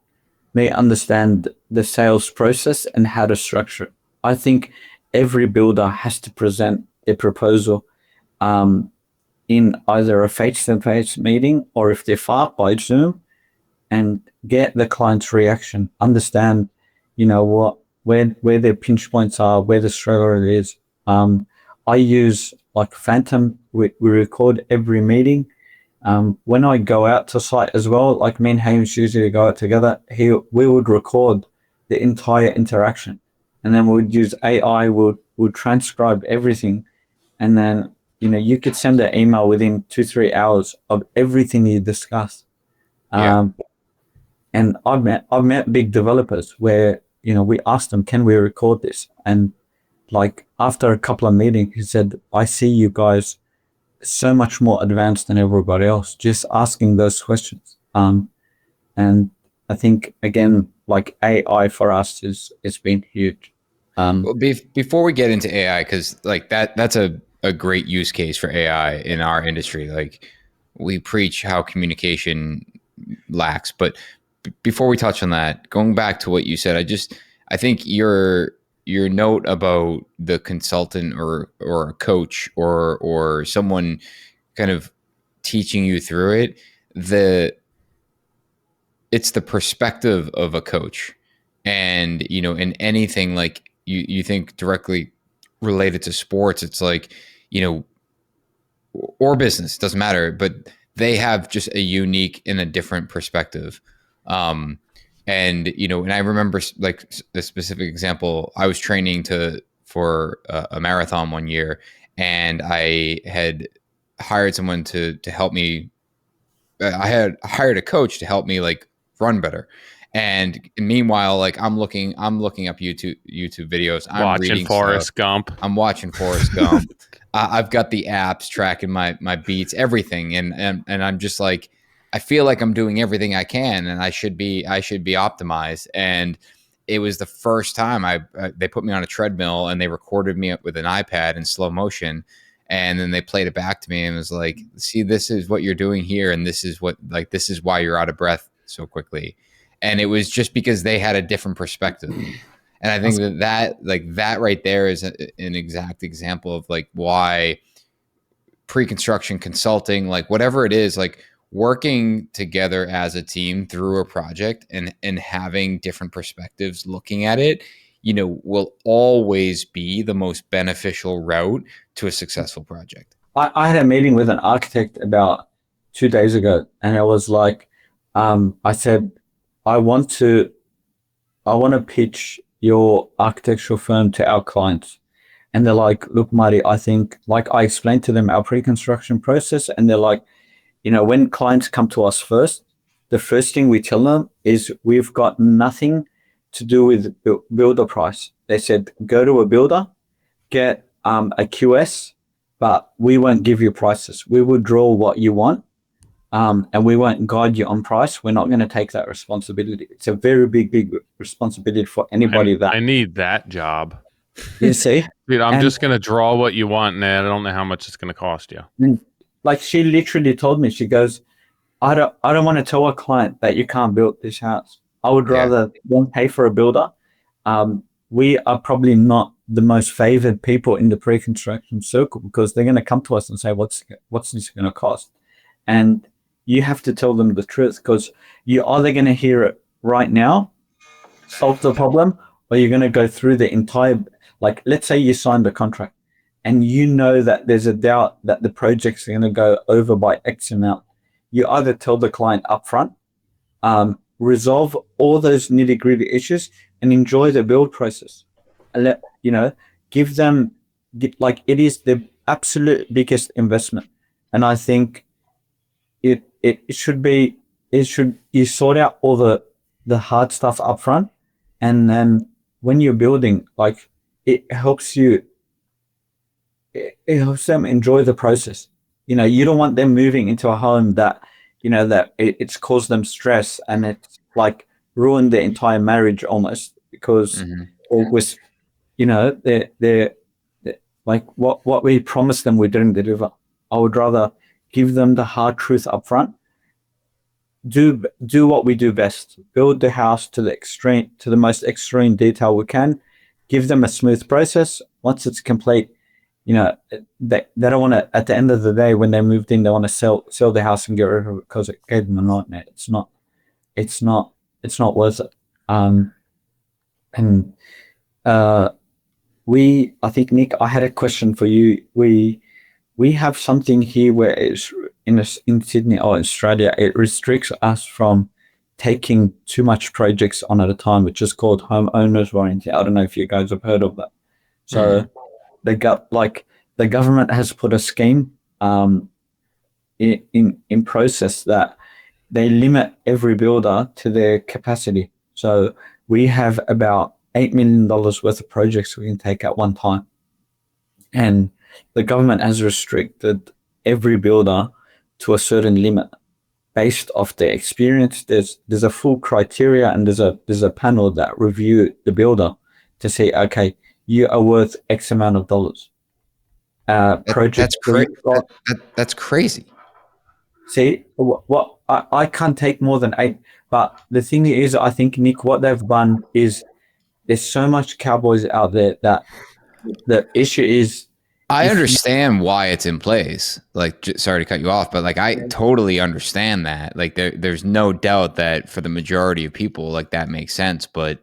S1: me understand the sales process and how to structure it. I think every builder has to present a proposal in either a face-to-face meeting, or if they're far, by Zoom, and get the client's reaction, understand, where their pinch points are, where the struggle is. I use like Phantom. We record every meeting. When I go out to site as well, like me and Hamish usually go out together, we would record the entire interaction, and then we would use AI, would transcribe everything, and then you could send an email within 2-3 hours of everything you discussed.
S2: Yeah.
S1: And I've met big developers where we asked them, can we record this? And like after a couple of meetings, he said, I see you guys so much more advanced than everybody else, just asking those questions. And I think again, like AI for us it's been huge.
S2: Well, before we get into AI, because like that's a great use case for AI in our industry. Like we preach how communication lacks, but before we touch on that, going back to what you said, I think your note about the consultant or a coach or someone kind of teaching you through it, it's the perspective of a coach. And in anything, like you think directly related to sports, it's like or business, doesn't matter, but they have just a unique and a different perspective. And I remember like a specific example. I was training for a marathon one year, and I had hired someone to help me. I had hired a coach to help me like run better. And meanwhile, like I'm looking up YouTube videos. I'm
S3: Watching
S2: reading
S3: Forrest
S2: stuff.
S3: Gump.
S2: I'm watching Forrest Gump. I've got the apps tracking my beats, everything, and I'm just like, I feel like I'm doing everything I can, and I should be optimized. And it was the first time they put me on a treadmill and they recorded me with an iPad in slow motion, and then they played it back to me and was like, see, this is what you're doing here, and this is why you're out of breath so quickly. And it was just because they had a different perspective. And I think that right there is an exact example of like why pre-construction consulting, like whatever it is, like working together as a team through a project and having different perspectives looking at it, will always be the most beneficial route to a successful project.
S1: I had a meeting with an architect about 2 days ago, and it was like, I said, I want to pitch your architectural firm to our clients. And they're like, look, Marty, I think, like I explained to them our pre-construction process, and they're like, when clients come to us first, the first thing we tell them is we've got nothing to do with builder price. They said, go to a builder, get a QS, but we won't give you prices. We will draw what you want, and we won't guide you on price. We're not going to take that responsibility. It's a very big responsibility for anybody
S3: I need that job.
S1: You see?
S3: Dude, I'm just going to draw what you want, and I don't know how much it's going to cost you.
S1: Like she literally told me, she goes, I don't want to tell a client that you can't build this house. I would rather them pay for a builder. We are probably not the most favored people in the pre-construction circle because they're going to come to us and say, what's this going to cost? And you have to tell them the truth because you're either going to hear it right now, solve the problem, or you're going to go through the entire, like, let's say you signed a contract and that there's a doubt that the project's going to go over by X amount. You either tell the client upfront, resolve all those nitty gritty issues and enjoy the build process. And give them, like, it is the absolute biggest investment. And I think it should you sort out all the hard stuff up front, and then when you're building, like, it helps them enjoy the process. You don't want them moving into a home that it's caused them stress and it's like ruined their entire marriage almost because it was they're like what we promised them we didn't deliver. I would rather give them the hard truth up front. Do what we do best. Build the house to the most extreme detail we can. Give them a smooth process. Once it's complete, they don't want to, at the end of the day, when they moved in, they want to sell the house and get rid of it because it gave them a nightmare. It's not worth it. I think, Nick, I had a question for you. We have something here where it's in Sydney or Australia, it restricts us from taking too much projects on at a time, which is called homeowners warranty. I don't know if you guys have heard of that. So the government has put a scheme in process that they limit every builder to their capacity. So we have about $8 million worth of projects we can take at one time. And the government has restricted every builder to a certain limit based off their experience. There's a full criteria, and there's a panel that review the builder to say, okay, you are worth X amount of dollars.
S2: That's crazy.
S1: See, what I can't take more than 8. But the thing is, I think, Nick, what they've done is there's so much cowboys out there that the issue is.
S2: I understand why it's in place. Like, sorry to cut you off, but like, I totally understand that. Like, there's no doubt that for the majority of people, like, that makes sense. But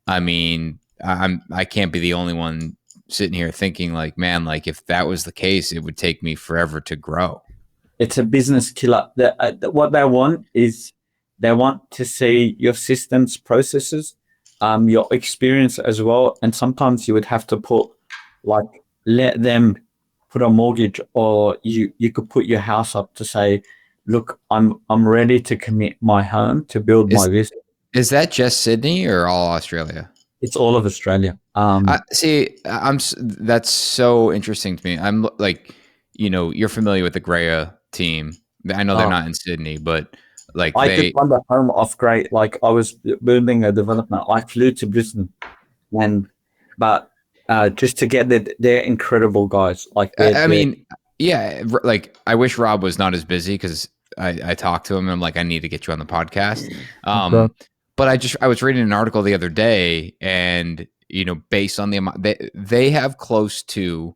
S2: I mean, I can't be the only one sitting here thinking like, man, like if that was the case, it would take me forever to grow.
S1: It's a business killer. What they want is they want to see your systems, processes, your experience as well. And sometimes you would have to let them put a mortgage, or you could put your house up to say, look, I'm ready to commit my home to build my business.
S2: Is that just Sydney or all Australia?
S1: It's all of Australia.
S2: That's so interesting to me. I'm like, you're familiar with the Greya team. I know they're not in Sydney, but like
S1: I did run the home off Greya. Like I was building a development. I flew to Brisbane, but just to get they're incredible guys. Like
S2: I mean, yeah, like I wish Rob was not as busy because I talked to him and I'm like, I need to get you on the podcast. But I was reading an article the other day, and based on the amount they have close to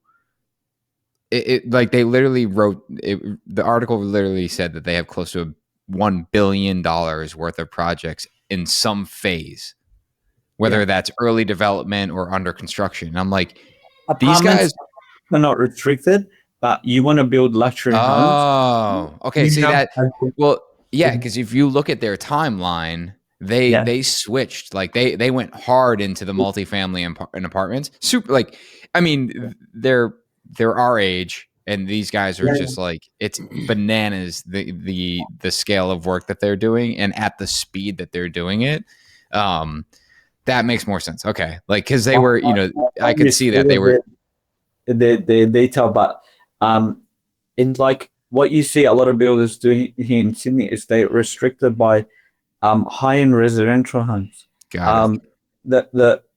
S2: like they literally wrote it, the article literally said that they have close to $1 billion worth of projects in some phase,
S1: Yeah.
S2: whether that's early development or under construction. And I'm like, these
S1: Apartments
S2: guys.
S1: are not restricted, but you want to build luxury homes.
S2: Oh, okay.
S1: You
S2: See
S1: have,
S2: that? Well, yeah, because if you look at their timeline,
S1: yeah,
S2: they switched. Like they went hard into the multifamily and apartments. Super. Like, I mean, they're our age, and these guys are
S1: yeah.
S2: just like, it's bananas, the scale of work that they're doing and at the speed that they're doing it. Um, that makes more sense. Okay, like because they were, I could see that they were.
S1: The detail, but in like what you see a lot of builders doing here in Sydney is they're restricted by high-end residential homes.
S2: Got it.
S1: Um,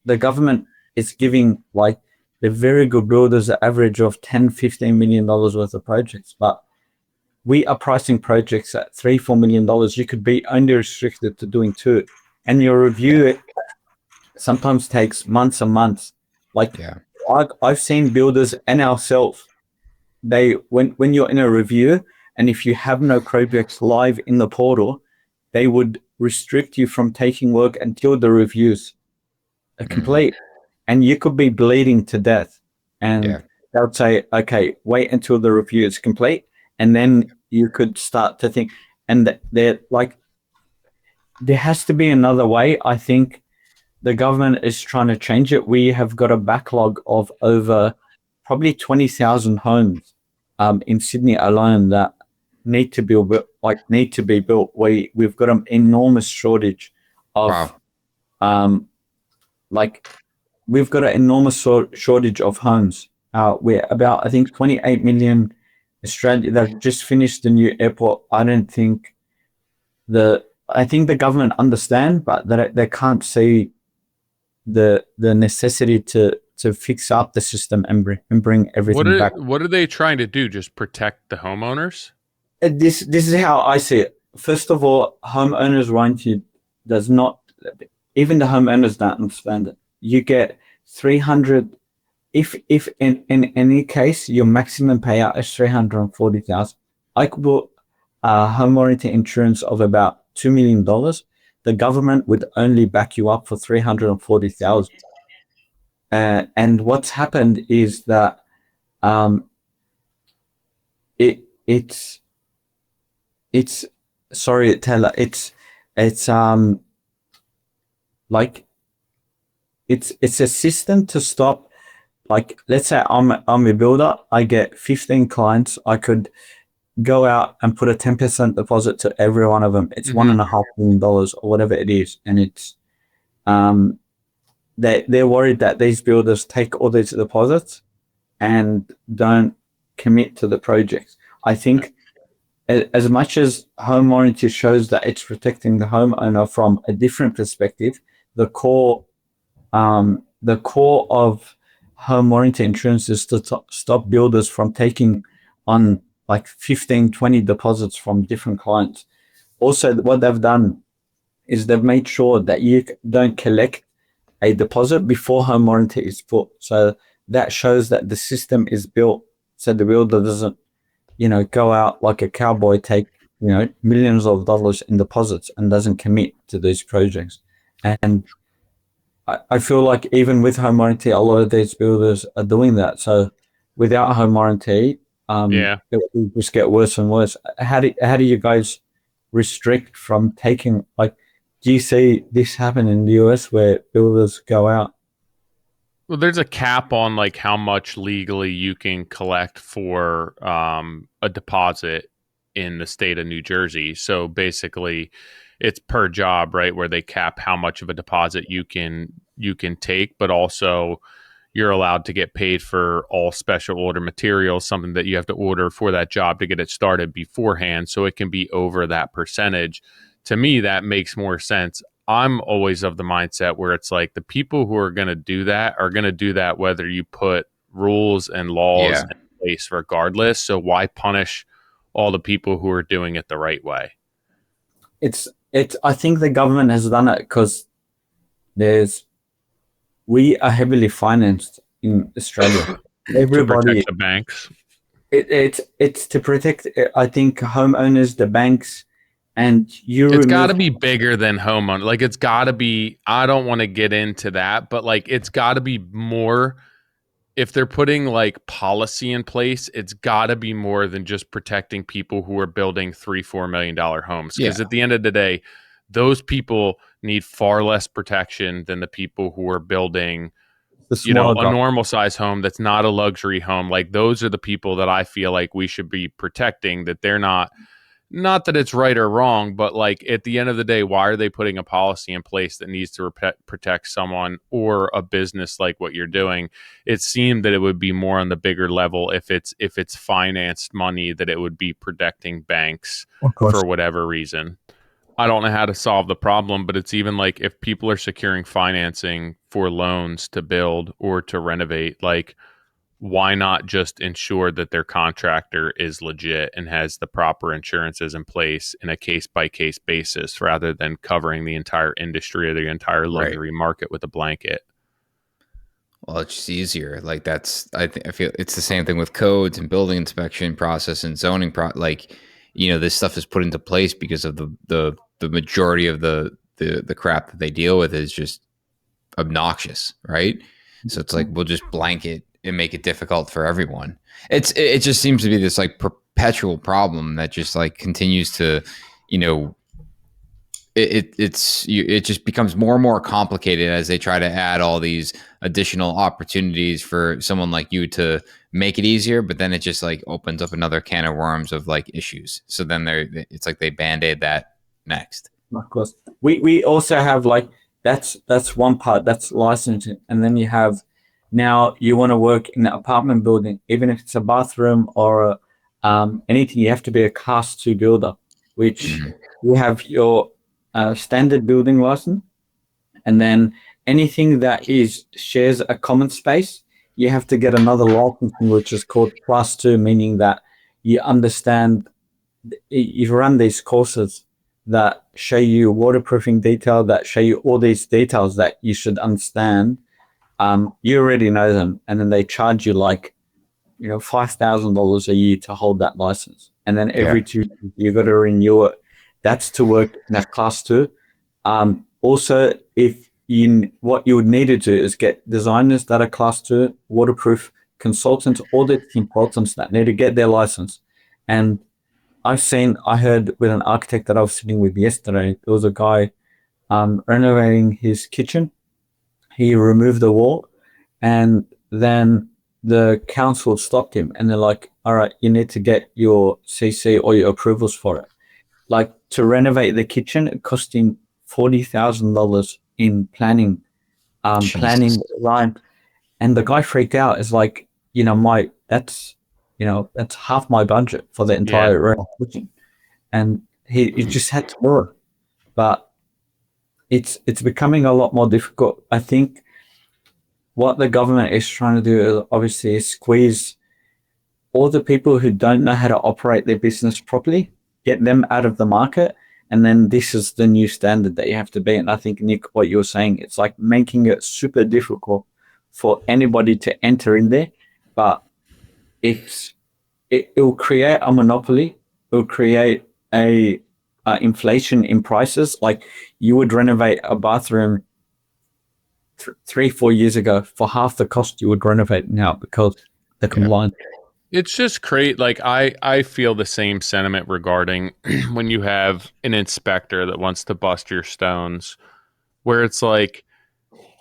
S1: the government is giving like the very good builders an average of 10-15 million dollars worth of projects, but we are pricing projects at $3-4 million. You could be only restricted to doing two, and your
S2: Yeah.
S1: review sometimes takes months and months. Like
S2: Yeah.
S1: I've seen builders and ourselves, they when you're in a review and if you have no projects live in the portal, they would restrict you from taking work until the reviews are
S2: Mm,
S1: complete, and you could be bleeding to death.
S2: yeah.
S1: And they would say, "Okay, wait until the review is complete, and then you could start to think." And they're like, there has to be another way. I think the government is trying to change it. We have got a backlog of over probably 20,000 homes in Sydney alone that need to be built. We've got an enormous shortage of
S2: Wow.
S1: like we've got an enormous shortage of homes. We're about I think 28 million Australia. They've just finished the new airport. I think the government understand, but they can't see the necessity to fix up the system and bring everything back.
S3: What are they trying to do? Just protect the homeowners?
S1: This is how I see it. First of all, homeowners warranty does not, even the homeowners don't understand it. You get 300, if in any case your maximum payout is 340,000. I could put home warranty insurance of about $2 million. The government would only back you up for 340,000. And what's happened is that um, it it's it's sorry, Taylor. It's like it's a system to stop. Like let's say I'm a builder. I get 15 clients. I could go out and put a 10% deposit to every one of them. It's
S3: Mm-hmm.
S1: $1.5 million or whatever it is, and it's um they're worried that these builders take all these deposits and don't commit to the projects. I think as much as home warranty shows that it's protecting the homeowner from a different perspective, the core of home warranty insurance is to stop builders from taking on like 15, 20 deposits from different clients. Also, what they've done is they've made sure that you don't collect a deposit before home warranty is put. So that shows that the system is built so the builder doesn't, go out like a cowboy, take, millions of dollars in deposits and doesn't commit to these projects. And I feel like even with home warranty, a lot of these builders are doing that. So without home warranty,
S3: Yeah.
S1: it will just get worse and worse. How do you guys restrict from taking, like, do you see this happen in the US where builders go out?
S3: Well, there's a cap on like how much legally you can collect for a deposit in the state of New Jersey. So basically, it's per job, right? Where they cap how much of a deposit you can take, but also you're allowed to get paid for all special order materials, something that you have to order for that job to get it started beforehand. So it can be over that percentage. To me, that makes more sense. I'm always of the mindset where it's like the people who are going to do that are going to do that whether you put rules and laws
S2: Yeah.
S3: in place regardless. So why punish all the people who are doing it the right way?
S1: It's I think the government has done it because we are heavily financed in Australia.
S3: To protect
S1: Everybody,
S3: the banks.
S1: it's to protect, I think, homeowners, the banks, and you
S3: It's got
S1: remove.
S3: to be bigger than homeowner. Like it's got to be. I don't want to get into that, but like it's got to be more. If they're putting like policy in place, it's got to be more than just protecting people who are building $3-4 million homes.
S2: Yeah.
S3: Because at the end of the day, those people need far less protection than the people who are building,
S1: The
S3: you know,
S1: smaller
S3: a
S1: guy.
S3: normal size home that's not a luxury home. Like those are the people that I feel like we should be protecting. That they're not that it's right or wrong, but like at the end of the day, why are they putting a policy in place that needs to protect someone or a business like what you're doing? It seemed that it would be more on the bigger level if it's financed money, that it would be protecting banks
S1: Of course.
S3: for whatever reason. I don't know how to solve the problem, but it's even like if people are securing financing for loans to build or to renovate, like why not just ensure that their contractor is legit and has the proper insurances in place in a case by case basis rather than covering the entire industry or the entire
S2: Right.
S3: luxury market with a blanket?
S2: Well, it's just easier. Like I feel it's the same thing with codes and building inspection process and zoning like, this stuff is put into place because of the majority of the crap that they deal with is just obnoxious, right? So it's like we'll just blanket and make it difficult for everyone. It just seems to be this like perpetual problem that just like continues to, you know, it just becomes more and more complicated as they try to add all these additional opportunities for someone like you to make it easier, but then it just like opens up another can of worms of like issues. So then it's like they band-aid that next.
S1: Of course. We also have like that's one part, that's licensing, and then you have, now you want to work in an apartment building, even if it's a bathroom or anything, you have to be a class 2 builder, which
S2: Mhm.
S1: you have your standard building license, and then anything that is shares a common space, you have to get another license, which is called class 2, meaning that you understand, you've run these courses that show you waterproofing detail, that show you all these details that you should understand. You already know them, and then they charge you like, $5,000 a year to hold that license, and then every
S2: Yeah.
S1: 2 years you got to renew it. That's to work in a class 2. Also, what you would need to do is get designers that are class 2, waterproof consultants, audit consultants that need to get their license. And I heard with an architect that I was sitting with yesterday, there was a guy renovating his kitchen. He removed the wall, and then the council stopped him, and they're like, all right, you need to get your CC or your approvals for it. Like, to renovate the kitchen, it cost him $40,000 in planning,
S2: Jesus.
S1: planning design. And the guy freaked out. It's like, that's half my budget for the
S3: Yeah.
S1: entire renovation. And he just had to do it. But it's becoming a lot more difficult. I think what the government is trying to do is obviously squeeze all the people who don't know how to operate their business properly, get them out of the market, and then this is the new standard that you have to be. And I think, Nick, what you were saying, it's like making it super difficult for anybody to enter in there, but it will create a monopoly. It will create a inflation in prices. Like, you would renovate a bathroom 3-4 years ago for half the cost you would renovate now because the
S2: Yeah.
S1: compliance.
S3: It's just great. Like I feel the same sentiment regarding when you have an inspector that wants to bust your stones, where it's like,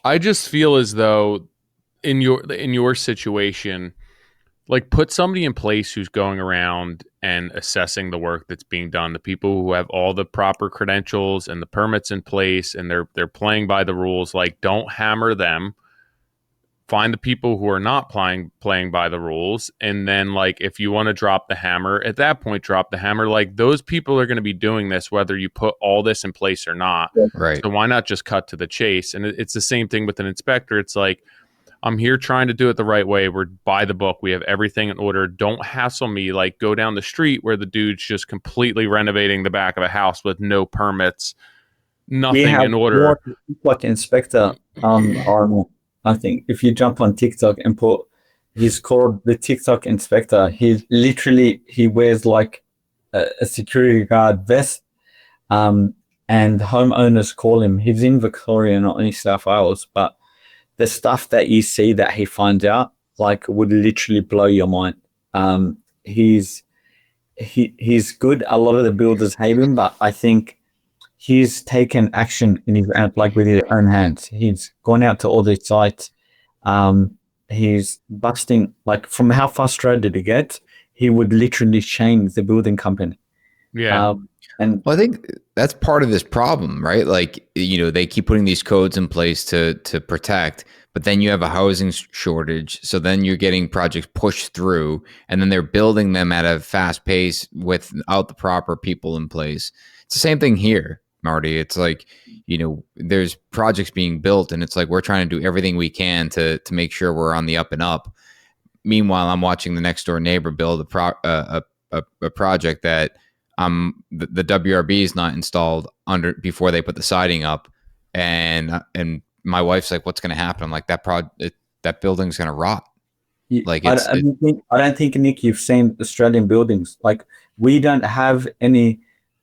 S3: I just feel as though in your situation, like put somebody in place who's going around and assessing the work that's being done, the people who have all the proper credentials and the permits in place and they're playing by the rules. Like, don't hammer them. Find the people who are not playing by the rules, and then like if you want to drop the hammer, at that point drop the hammer. Like, those people are going to be doing this whether you put all this in place or not.
S2: Right.
S3: So why not just cut to the chase? And it's the same thing with an inspector. It's like, I'm here trying to do it the right way. We're by the book. We have everything in order. Don't hassle me. Like, go down the street where the dude's just completely renovating the back of a house with no permits,
S1: We
S3: nothing
S1: have
S3: in order.
S1: one TikTok inspector on, I think if you jump on TikTok and put, he's called the TikTok inspector. He wears like a security guard vest. And homeowners call him. He's in Victoria, not New South Wales, but the stuff that you see that he finds out, like, would literally blow your mind. He's he's good. A lot of the builders hate him, but I think he's taken action in his like with his own hands. He's gone out to all these sites. He's busting, like, from how frustrated he gets, he would literally change the building company.
S3: Yeah.
S1: And
S2: Well, I think that's part of this problem, right? Like, they keep putting these codes in place to protect, but then you have a housing shortage. So then you're getting projects pushed through, and then they're building them at a fast pace without the proper people in place. It's the same thing here, Marty. It's like, there's projects being built, and it's like we're trying to do everything we can to make sure we're on the up and up. Meanwhile, I'm watching the next door neighbor build a project that the WRB is not installed before they put the siding up, and my wife's like, "What's going to happen?" I'm like, that building's going to rot. Like,
S1: I don't think, Nick, you've seen Australian buildings. Like, we don't have any.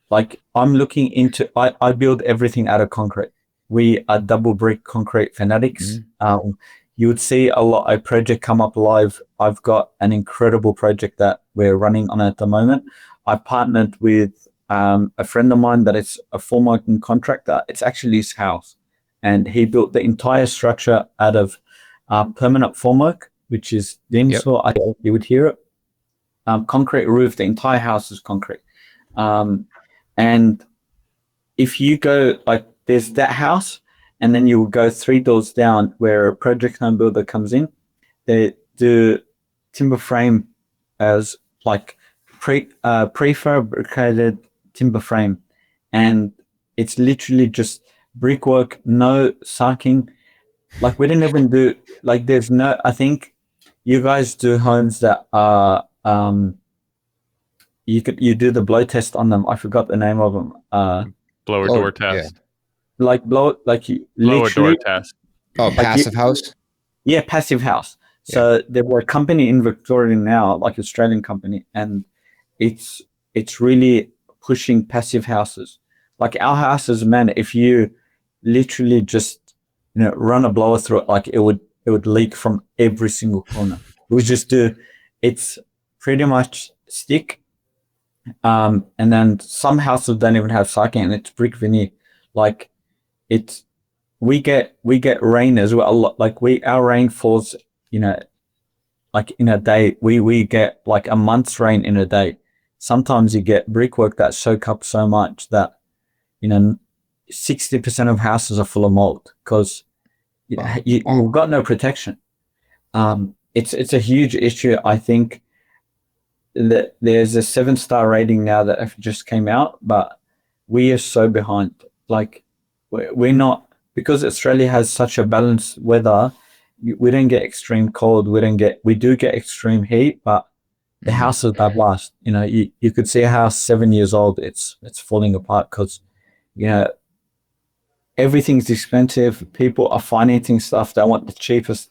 S1: Like, I'm looking into. I build everything out of concrete. We are double brick concrete fanatics. You would see a project come up live. I've got an incredible project that we're running on at the moment. I partnered with a friend of mine that is a formworking contractor. It's actually his house, and he built the entire structure out of permanent formwork, which is the install. I hope you would hear it. Concrete roof. The entire house is concrete. And if you go, like, there's that house, and then you will go 3 doors down where a project home builder comes in. They do timber frame as like prefabricated timber frame, and it's literally just brickwork, no sucking. Like, we didn't even do, like, there's no, I think you guys do homes that are you do the blow test on them. I forgot the name of them.
S3: Blower door test.
S1: Like blow, like you
S3: Blower door
S1: literally.
S3: test.
S2: Oh, passive house.
S1: Yeah, passive house. So there were a company in Victoria now, like Australian company, and it's really pushing passive houses. Like, our houses, man, if you literally just run a blower through it, like, it would leak from every single corner. We just it's pretty much stick, and then some houses don't even have siding, and it's brick veneer. Like, we get rain as well. Like, our rain falls, like, in a day. We get like a month's rain in a day. Sometimes you get brickwork that soak up so much that 60% of houses are full of mold because you've got no protection. It's a huge issue. I think that there's a 7-star rating now that just came out, but we are so behind. Like, we're not, because Australia has such a balanced weather. We don't get extreme cold. We do get extreme heat, but the houses are blast. You could see a house 7 years old. It's falling apart because everything's expensive. People are financing stuff. They want the cheapest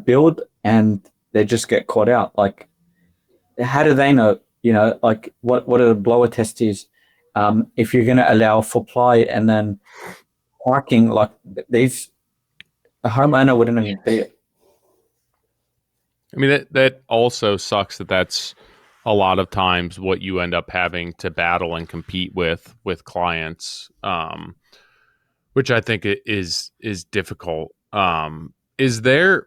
S1: build, and they just get caught out. Like, how do they know? Like, what a blower test is. If you're going to allow for ply and then parking, like, these, a homeowner wouldn't even be it.
S3: I mean, that also sucks that's a lot of times what you end up having to battle and compete with clients, which I think is difficult. Is there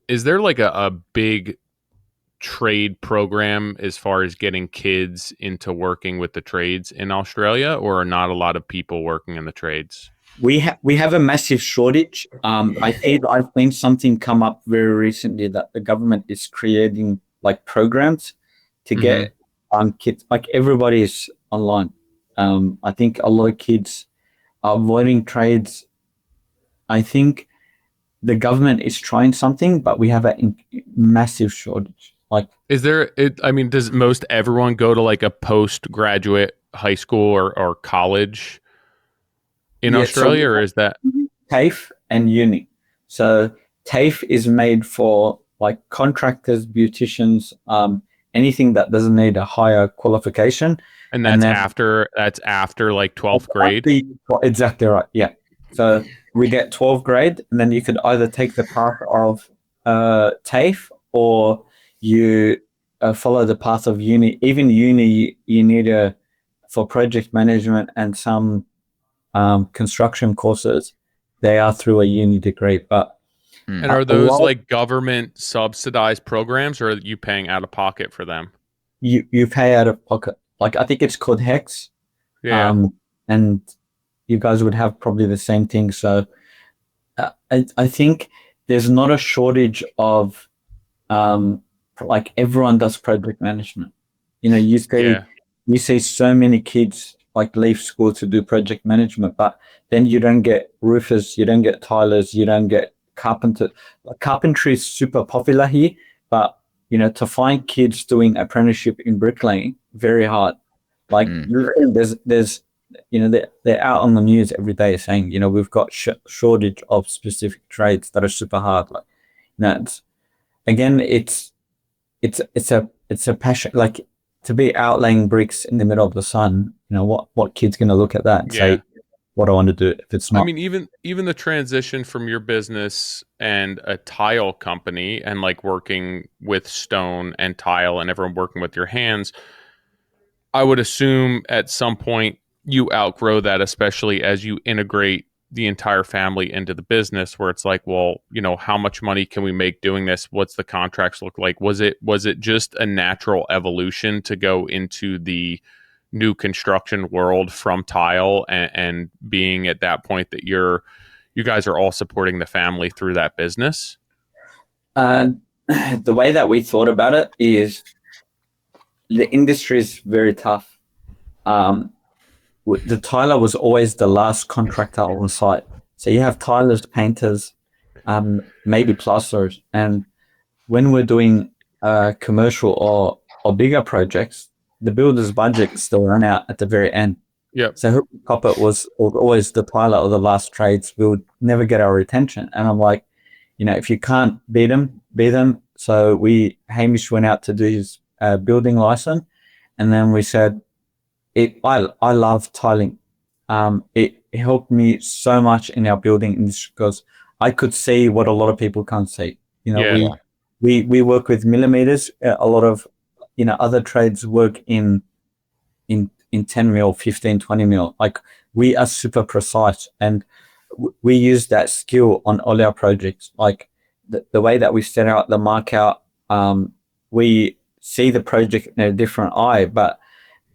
S3: like a big trade program as far as getting kids into working with the trades in Australia, or are not a lot of people working in the trades?
S1: We have a massive shortage. I've seen something come up very recently that the government is creating, like, programs to get kids. Like, everybody is online. I think a lot of kids are avoiding trades. I think the government is trying something, but we have a massive shortage. Like,
S3: Is there? I mean, does most everyone go to like a postgraduate high school or college in
S1: yeah, so
S3: Australia, or is that?
S1: TAFE and uni. So TAFE is made for like contractors, beauticians, anything that doesn't need a higher qualification.
S3: And
S1: And
S3: that's
S1: then
S3: after like 12th grade.
S1: exactly right. Yeah. So we get 12th grade, and then you could either take the path of TAFE, or you follow the path of uni. Even uni, you need a for project management and some construction courses. They are through a uni degree, but
S3: And
S1: a
S3: are
S1: a
S3: those
S1: lot
S3: like government subsidized programs, or are you paying out of pocket for them?
S1: you pay out of pocket. Like, I think it's called Hex,
S3: Yeah,
S1: and you guys would have probably the same thing. So I think there's not a shortage of um, like, everyone does project management. You see
S3: yeah,
S1: so many kids like leave school to do project management, but then you don't get roofers, you don't get tilers, you don't get carpenter. Like, carpentry is super popular here, but to find kids doing apprenticeship in bricklaying, very hard. Like,
S2: Mm.
S1: there's they're out on the news every day saying, we've got shortage of specific trades that are super hard. Like, it's, again, it's a passion. Like, to be outlaying bricks in the middle of the sun, what kid's going to look at that and
S3: yeah.
S1: say, what I want to do, if it's
S3: I
S1: not.
S3: mean, even the transition from your business and a tile company and like working with stone and tile and everyone working with your hands, I would assume at some point you outgrow that, especially as you integrate the entire family into the business, where it's like, well, how much money can we make doing this? What's the contracts look like? Was it just a natural evolution to go into the new construction world from tile, and being at that point that you guys are all supporting the family through that business?
S1: Uh, the way that we thought about it is, the industry is very tough. Um, the tiler was always the last contractor on site. So you have tilers, painters, maybe plasterers. And when we're doing commercial or bigger projects, the builder's budget still run out at the very end.
S3: Yep.
S1: So Hook Copper was always the tiler or the last trades. We would never get our attention. And I'm like, if you can't beat them, beat them. So Hamish went out to do his building license. And then we said, I love tiling. It helped me so much in our building industry, because I could see what a lot of people can't see.
S3: Yeah.
S1: We work with millimeters. A lot of other trades work in 10 mil, 15, 20 mil. Like, we are super precise, and we use that skill on all our projects. Like, the way that we set out the mark out, we see the project in a different eye, but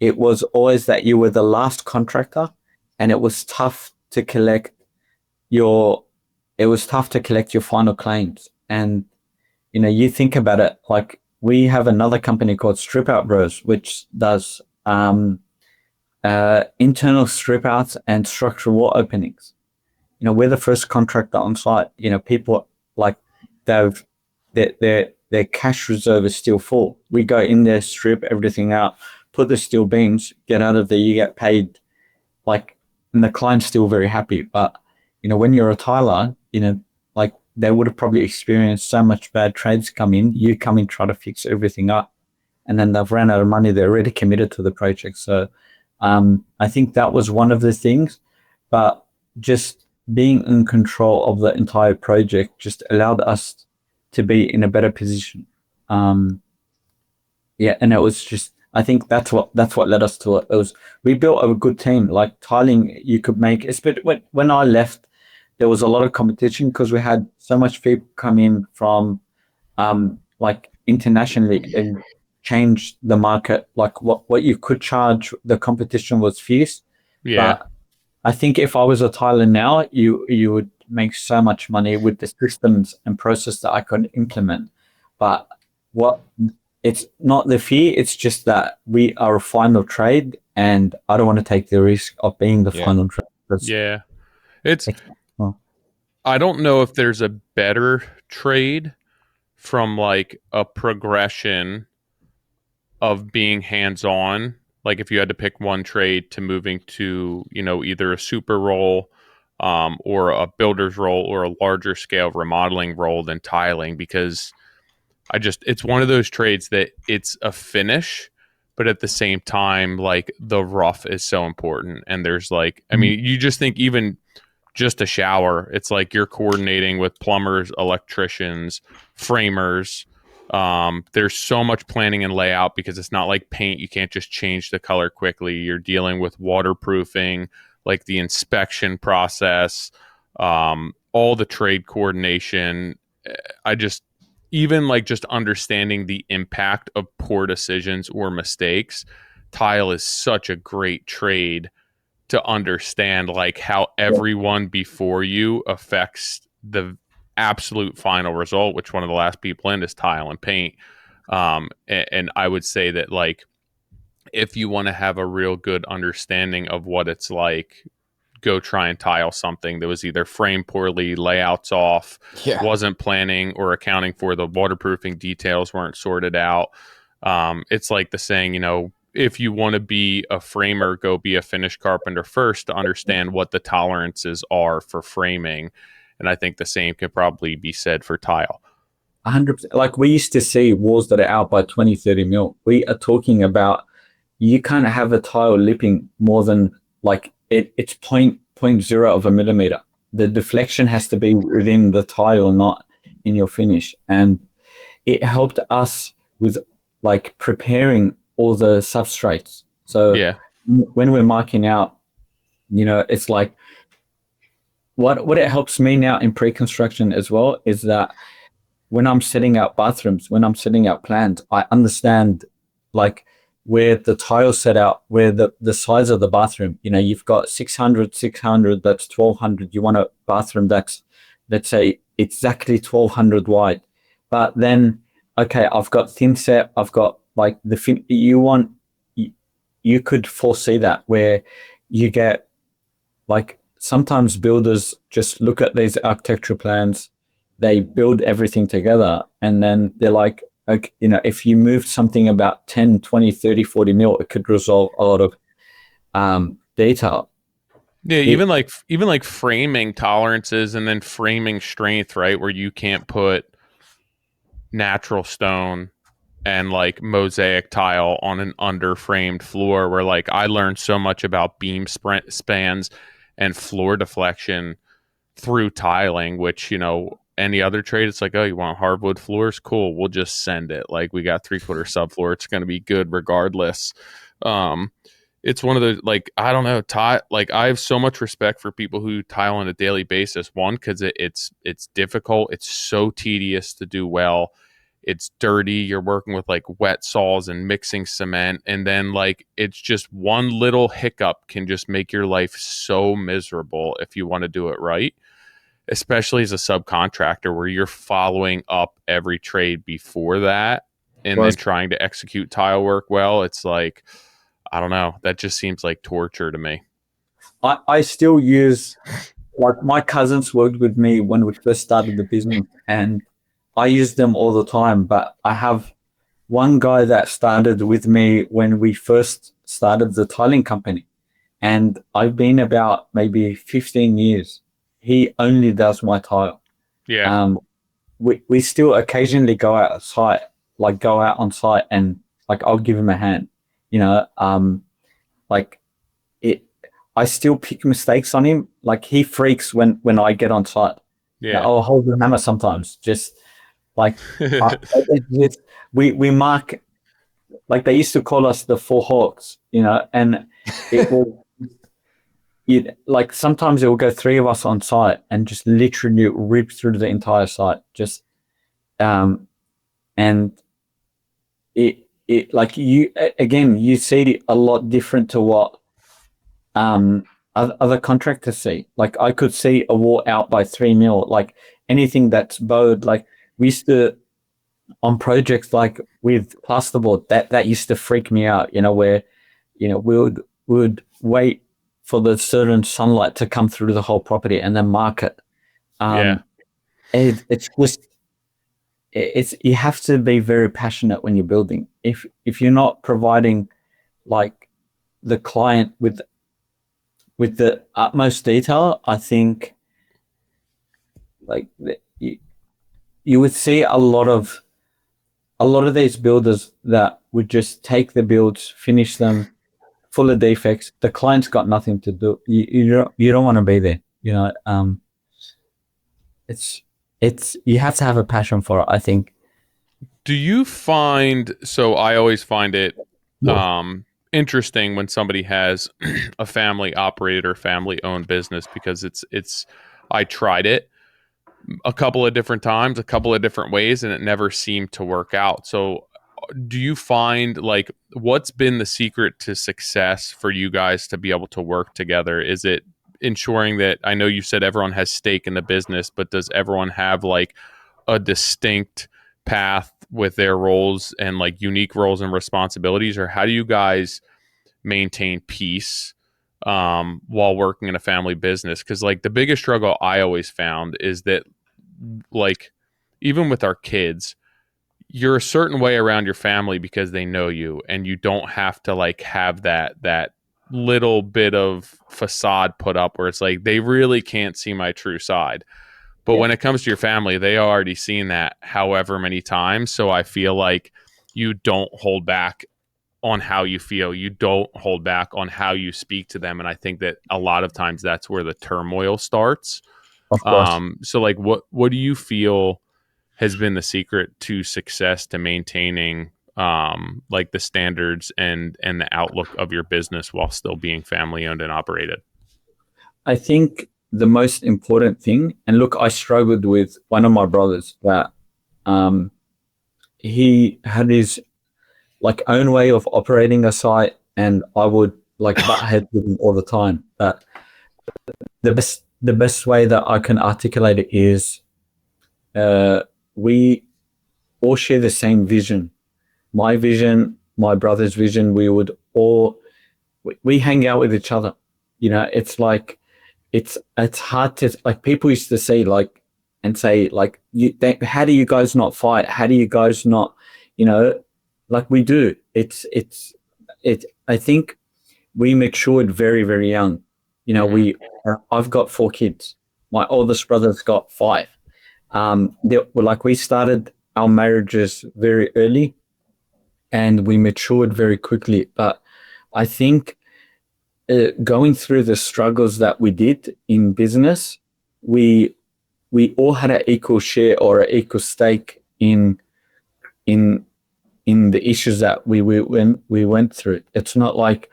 S1: it was always that you were the last contractor, and it was tough to collect your final claims. And you think about it, like, we have another company called Strip Out Bros, which does internal strip outs and structural wall openings. We're the first contractor on site. People, like, their cash reserve is still full. We go in there, strip everything out, put the steel beams, get out of there, you get paid, like, and the client's still very happy. But when you're a tiler, like, they would have probably experienced so much bad trades come in. You come in, try to fix everything up, and then they've ran out of money. They're already committed to the project. So I think that was one of the things. But just being in control of the entire project just allowed us to be in a better position. Yeah, and it was just, I think that's what led us to it. It was, we built a good team. Like, tiling, you could make. When I left, there was a lot of competition, because we had so much people come in from like, internationally, and change the market. Like, what you could charge, the competition was fierce.
S3: Yeah.
S1: But I think if I was a tiler now, you would make so much money with the systems and process that I could implement. But what it's not the fear, it's just that we are a final trade, and I don't want to take the risk of being the
S2: Yeah.
S1: final trade.
S3: Yeah. It's
S1: Well,
S3: I don't know if there's a better trade from like a progression of being hands-on, like if you had to pick one trade to moving to, either a super role, or a builder's role or a larger scale remodeling role than tiling, because it's one of those trades that it's a finish, but at the same time, like the rough is so important. And there's like, I mean, you just think even just a shower, it's like you're coordinating with plumbers, electricians, framers. There's so much planning and layout because it's not like paint. You can't just change the color quickly. You're dealing with waterproofing, like the inspection process, all the trade coordination. I just, even like just understanding the impact of poor decisions or mistakes, tile is such a great trade to understand, like how everyone before you affects the absolute final result, which one of the last people in is tile and paint. And I would say that, like, if you want to have a real good understanding of what it's like, go try and tile something that was either framed poorly, layouts off, wasn't planning or accounting for the waterproofing details weren't sorted out. It's like the saying, if you want to be a framer, go be a finish carpenter first to understand what the tolerances are for framing. And I think the same can probably be said for tile.
S1: 100%. Like we used to see walls that are out by 20, 30 mil. We are talking about, you can't have a tile lipping more than like it's 0.0 of a millimeter. The deflection has to be within the tile, not in your finish. And it helped us with like preparing all the substrates. So when we're marking out, it's like what it helps me now in pre-construction as well is that when I'm setting out bathrooms, when I'm setting out plans, I understand like where the tiles set out, where the size of the bathroom, you've got 600, that's 1200. You want a bathroom that's, let's say, exactly 1200 wide. But then, okay, I've got thin set, I've got like you could foresee that where you get like, sometimes builders just look at these architectural plans, they build everything together, and then they're like, okay, if you moved something about 10, 20, 30, 40 mil, it could resolve a lot of detail.
S3: Yeah, even like framing tolerances and then framing strength, right? Where you can't put natural stone and like mosaic tile on an underframed floor, where like I learned so much about beam spans and floor deflection through tiling, which, any other trade, it's like, oh, you want hardwood floors? Cool. We'll just send it. Like we got 3/4 subfloor. It's going to be good regardless. It's one of the, like, I don't know, like I have so much respect for people who tile on a daily basis. One, because it's difficult. It's so tedious to do well. It's dirty. You're working with like wet saws and mixing cement. And then like, it's just one little hiccup can just make your life so miserable if you want to do it right, especially as a subcontractor where you're following up every trade before that and then trying to execute tile work well. It's like, I don't know. That just seems like torture to me.
S1: I still use, like my cousins worked with me when we first started the business, and I use them all the time. But I have one guy that started with me when we first started the tiling company, and I've been about maybe 15 years. He only does my tile.
S3: Yeah.
S1: We still occasionally go out on site, and like I'll give him a hand. Like it. I still pick mistakes on him. Like he freaks when I get on site.
S3: Yeah.
S1: I'll hold the hammer sometimes. Just like we mark. Like they used to call us the Four Hawks, and it will. Like sometimes it will go 3 of us on site and just literally rip through the entire site. Just and it like you see a lot different to what other contractors see. Like I could see a wall out by 3 mil, like anything that's bowed. Like we used to on projects like with plasterboard, that used to freak me out, where we would wait for the certain sunlight to come through the whole property and then mark it.
S3: Yeah.
S1: It's just it's you have to be very passionate when you're building. If you're not providing like the client with the utmost detail, I think like you would see a lot of these builders that would just take the builds, finish them, full of defects. The client's got nothing to do. You don't want to be there. You know, it's you have to have a passion for it, I think.
S3: Do you find, so I always find it interesting when somebody has a family operated or family owned business, because I tried it a couple of different times, a couple of different ways, and it never seemed to work out. So do you find, like, what's been the secret to success for you guys to be able to work together? Is it ensuring that, I know you said everyone has stake in the business, but does everyone have like a distinct path with their roles and like unique roles and responsibilities, or how do you guys maintain peace while working in a family business? Because like the biggest struggle I always found is that, like, even with our kids, you're a certain way around your family because they know you, and you don't have to like have that little bit of facade put up where it's like they really can't see my true side. But when it comes to your family, they already seen that however many times. So I feel like you don't hold back on how you feel. You don't hold back on how you speak to them. And I think that a lot of times that's where the turmoil starts.
S1: Of course.
S3: So like what do you feel has been the secret to success, to maintaining like the standards and the outlook of your business while still being family owned and operated?
S1: I think the most important thing, and look, I struggled with one of my brothers that he had his like own way of operating a site, and I would like butt heads with him all the time. But the best way that I can articulate it is we all share the same vision. My vision, my brother's vision. We hang out with each other. You know, it's like it's hard to, like, people used to say like and say like how do you guys not fight? How do you guys not, you know, like we do. I think we matured very, very young. You know, I've got 4 kids. My oldest brother's got 5. We started our marriages very early, and we matured very quickly. But I think going through the struggles that we did in business, we all had an equal share or an equal stake in the issues that we went through. It's not like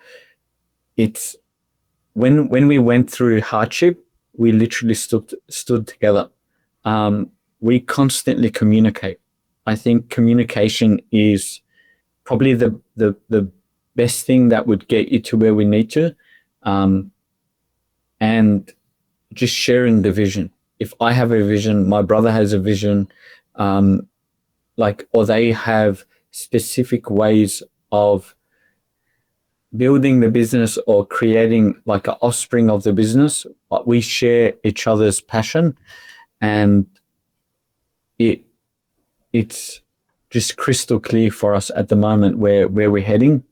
S1: it's when we went through hardship, we literally stood together. We constantly communicate. I think communication is probably the best thing that would get you to where we need to, and just sharing the vision. If I have a vision, my brother has a vision, or they have specific ways of building the business or creating like an offspring of the business, we share each other's passion, and it's just crystal clear for us at the moment where we're heading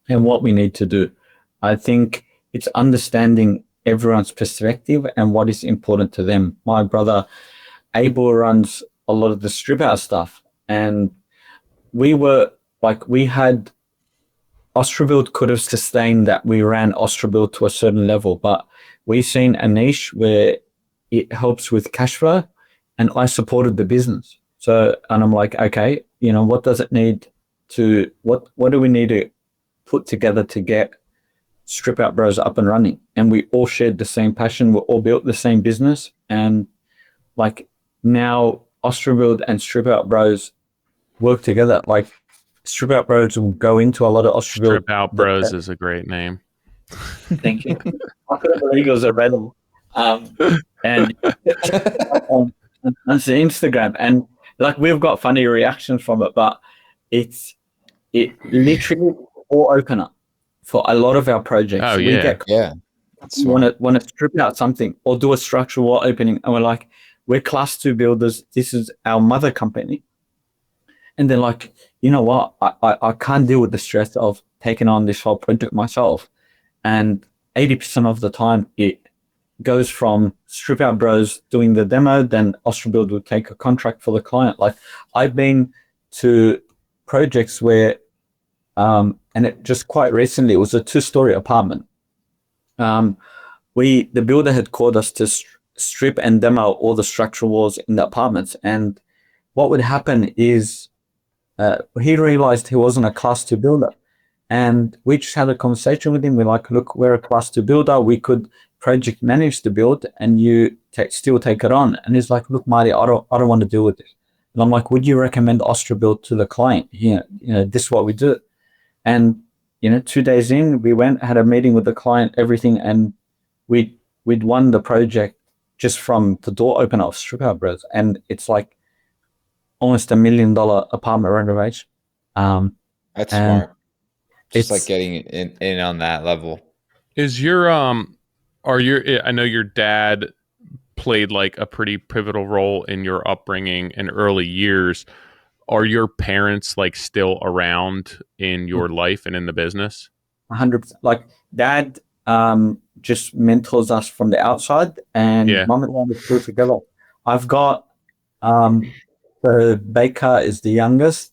S1: and what we need to do. I think it's understanding everyone's perspective and what is important to them. My brother Abel runs a lot of the strip out stuff, and we had Austral Build could have sustained that. We ran Austral Build to a certain level, but we've seen a niche where it helps with cash flow, and I supported the business. So, and I'm like, okay, you know, what does it need to, what do we need to put together to get Strip Out Bros up and running? And we all shared the same passion. We all built the same business. And like now Austral Build and Strip Out Bros work together. Like Strip Out Bros will go into a lot of Austral Build.
S3: Strip Out Bros is a great name.
S1: Thank you. I couldn't believe it was available. And on Instagram, and like we've got funny reactions from it, but it literally all opener for a lot of our projects.
S3: Oh
S1: we
S3: yeah,
S1: want to strip out something or do a structural wall opening, and we're like, we're class 2 builders. This is our mother company. And they're like, you know what? I can't deal with the stress of taking on this whole project myself. And 80% of the time, it goes from strip out bros doing the demo, then Austral Build will take a contract for the client. Like, I've been to projects where, and it just quite recently, it was a 2-story apartment. The builder had called us to strip and demo all the structural walls in the apartments. And what would happen is, he realized he wasn't a class 2 builder. And we just had a conversation with him. We're like, look, we're a class 2 builder. We could project manage the build and you still take it on. And he's like, look, Marty, I don't want to deal with this. And I'm like, would you recommend Austral Build to the client? This is what we do. And, 2 days in, we went, had a meeting with the client, everything. And we'd won the project just from the door opener of Strip Out Bros. And it's like almost $1 million apartment renovation.
S2: That's smart. Just like
S1: It's
S2: getting in on that level.
S3: Is your I know your dad played like a pretty pivotal role in your upbringing and early years. Are your parents like still around in your life and in the business?
S1: 100%. Like, dad just mentors us from the outside, and
S3: Yeah.
S1: mom and dad are still together. I've got the baker is the youngest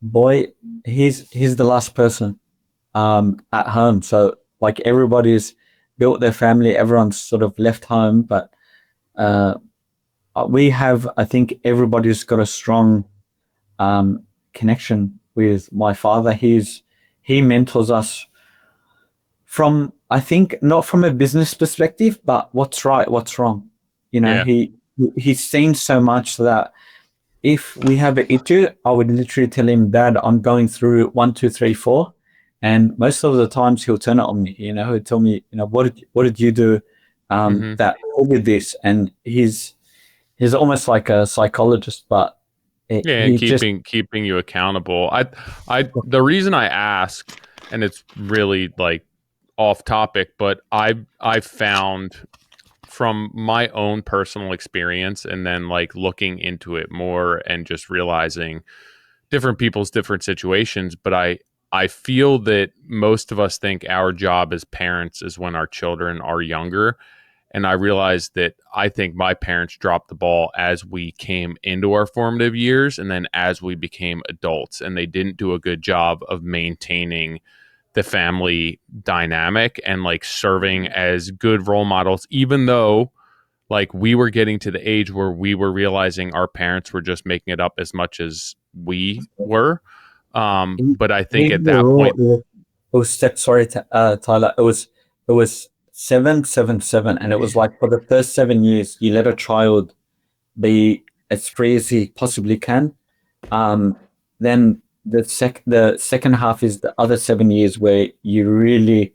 S1: boy. He's the last person at home. So like, everybody's built their family. Everyone's sort of left home, but I think everybody's got a strong connection with my father. He mentors us from, I think, not from a business perspective, but what's right, what's wrong.
S3: Yeah.
S1: He's seen so much that if we have an issue, I would literally tell him, Dad, I'm going through 1, 2, 3, 4. And most of the times he'll turn it on me. He'll tell me, what did you do that with this? And he's almost like a psychologist, but
S3: And keeping you accountable. The reason I ask, and it's really like off topic, but I found from my own personal experience and then like looking into it more and just realizing different people's different situations, but I feel that most of us think our job as parents is when our children are younger. And I realized that I think my parents dropped the ball as we came into our formative years and then as we became adults. And they didn't do a good job of maintaining the family dynamic and like serving as good role models, even though like we were getting to the age where we were realizing our parents were just making it up as much as we were. But I think at that point,
S1: it was sorry, Tyler, it was 777, and it was like, for the first 7 years, you let a child be as free as he possibly can. Then the second half is the other 7 years where you really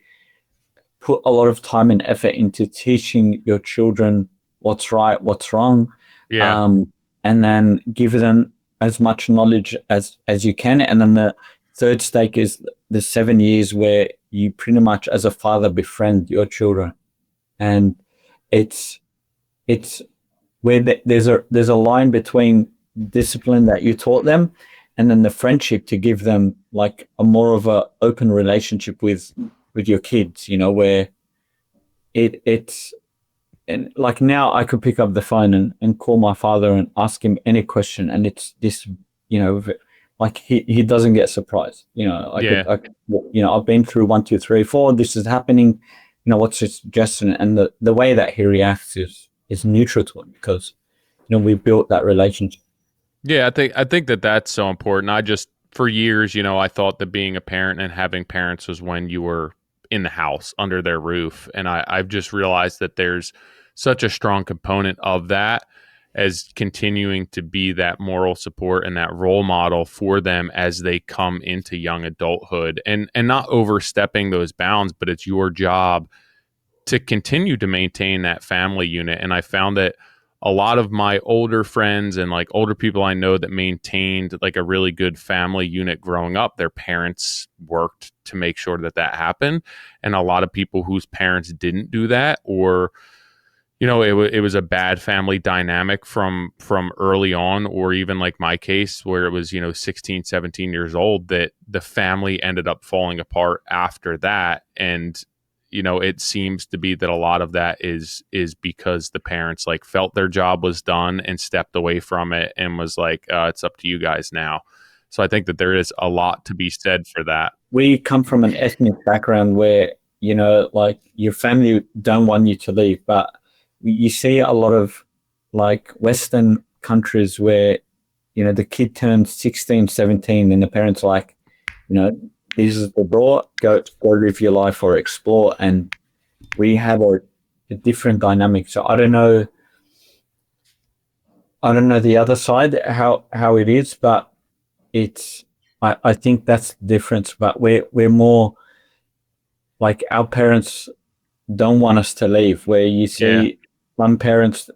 S1: put a lot of time and effort into teaching your children what's right, what's wrong.
S3: yeah,
S1: And then give them as much knowledge as you can. And then the third stake is the 7 years where you pretty much, as a father, befriend your children. And it's where there's a line between discipline that you taught them and then the friendship to give them like a more of a open relationship with your kids, where it's, and like, now I could pick up the phone and call my father and ask him any question, and it's this, like, he doesn't get surprised. I've been through 1, 2, 3, 4. This is happening. What's your suggestion? And the way that he reacts is neutral to it, because we built that relationship.
S3: Yeah, I think that that's so important. I just, for years, I thought that being a parent and having parents was when you were in the house under their roof. And I've just realized that there's such a strong component of that as continuing to be that moral support and that role model for them as they come into young adulthood, and not overstepping those bounds, but it's your job to continue to maintain that family unit. And I found that a lot of my older friends and like older people I know that maintained like a really good family unit growing up, their parents worked to make sure that happened. And a lot of people whose parents didn't do that, or it was a bad family dynamic from early on, or even like my case where it was 16, 17 years old, that the family ended up falling apart after that. And it seems to be that a lot of that is because the parents like felt their job was done and stepped away from it and was like, it's up to you guys now. So I think that there is a lot to be said for that.
S1: We come from an ethnic background where, like your family don't want you to leave, but you see a lot of like Western countries where, the kid turns 16, 17 and the parents are like, this is the door, go live your life or explore. And we have a different dynamic. So I don't know the other side, how it is, but it's, I think that's the difference. But we're more like, our parents don't want us to leave, where you see some parents,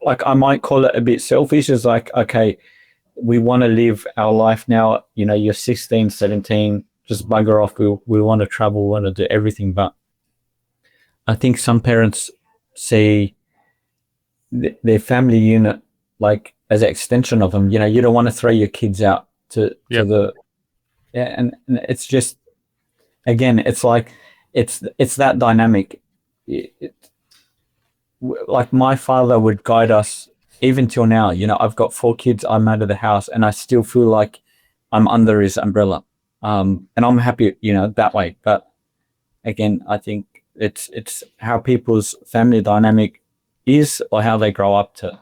S1: like I might call it a bit selfish, is like, okay, we want to live our life now, you're 16, 17, just bugger off, we want to travel, we want to do everything. But I think some parents see their family unit like as an extension of them. You don't want to throw your kids out to the and it's just, again, it's like it's that dynamic. Like my father would guide us even till now. I've got 4 kids, I'm out of the house, and I still feel like I'm under his umbrella, and I'm happy that way. But again, I think it's how people's family dynamic is, or how they grow up to.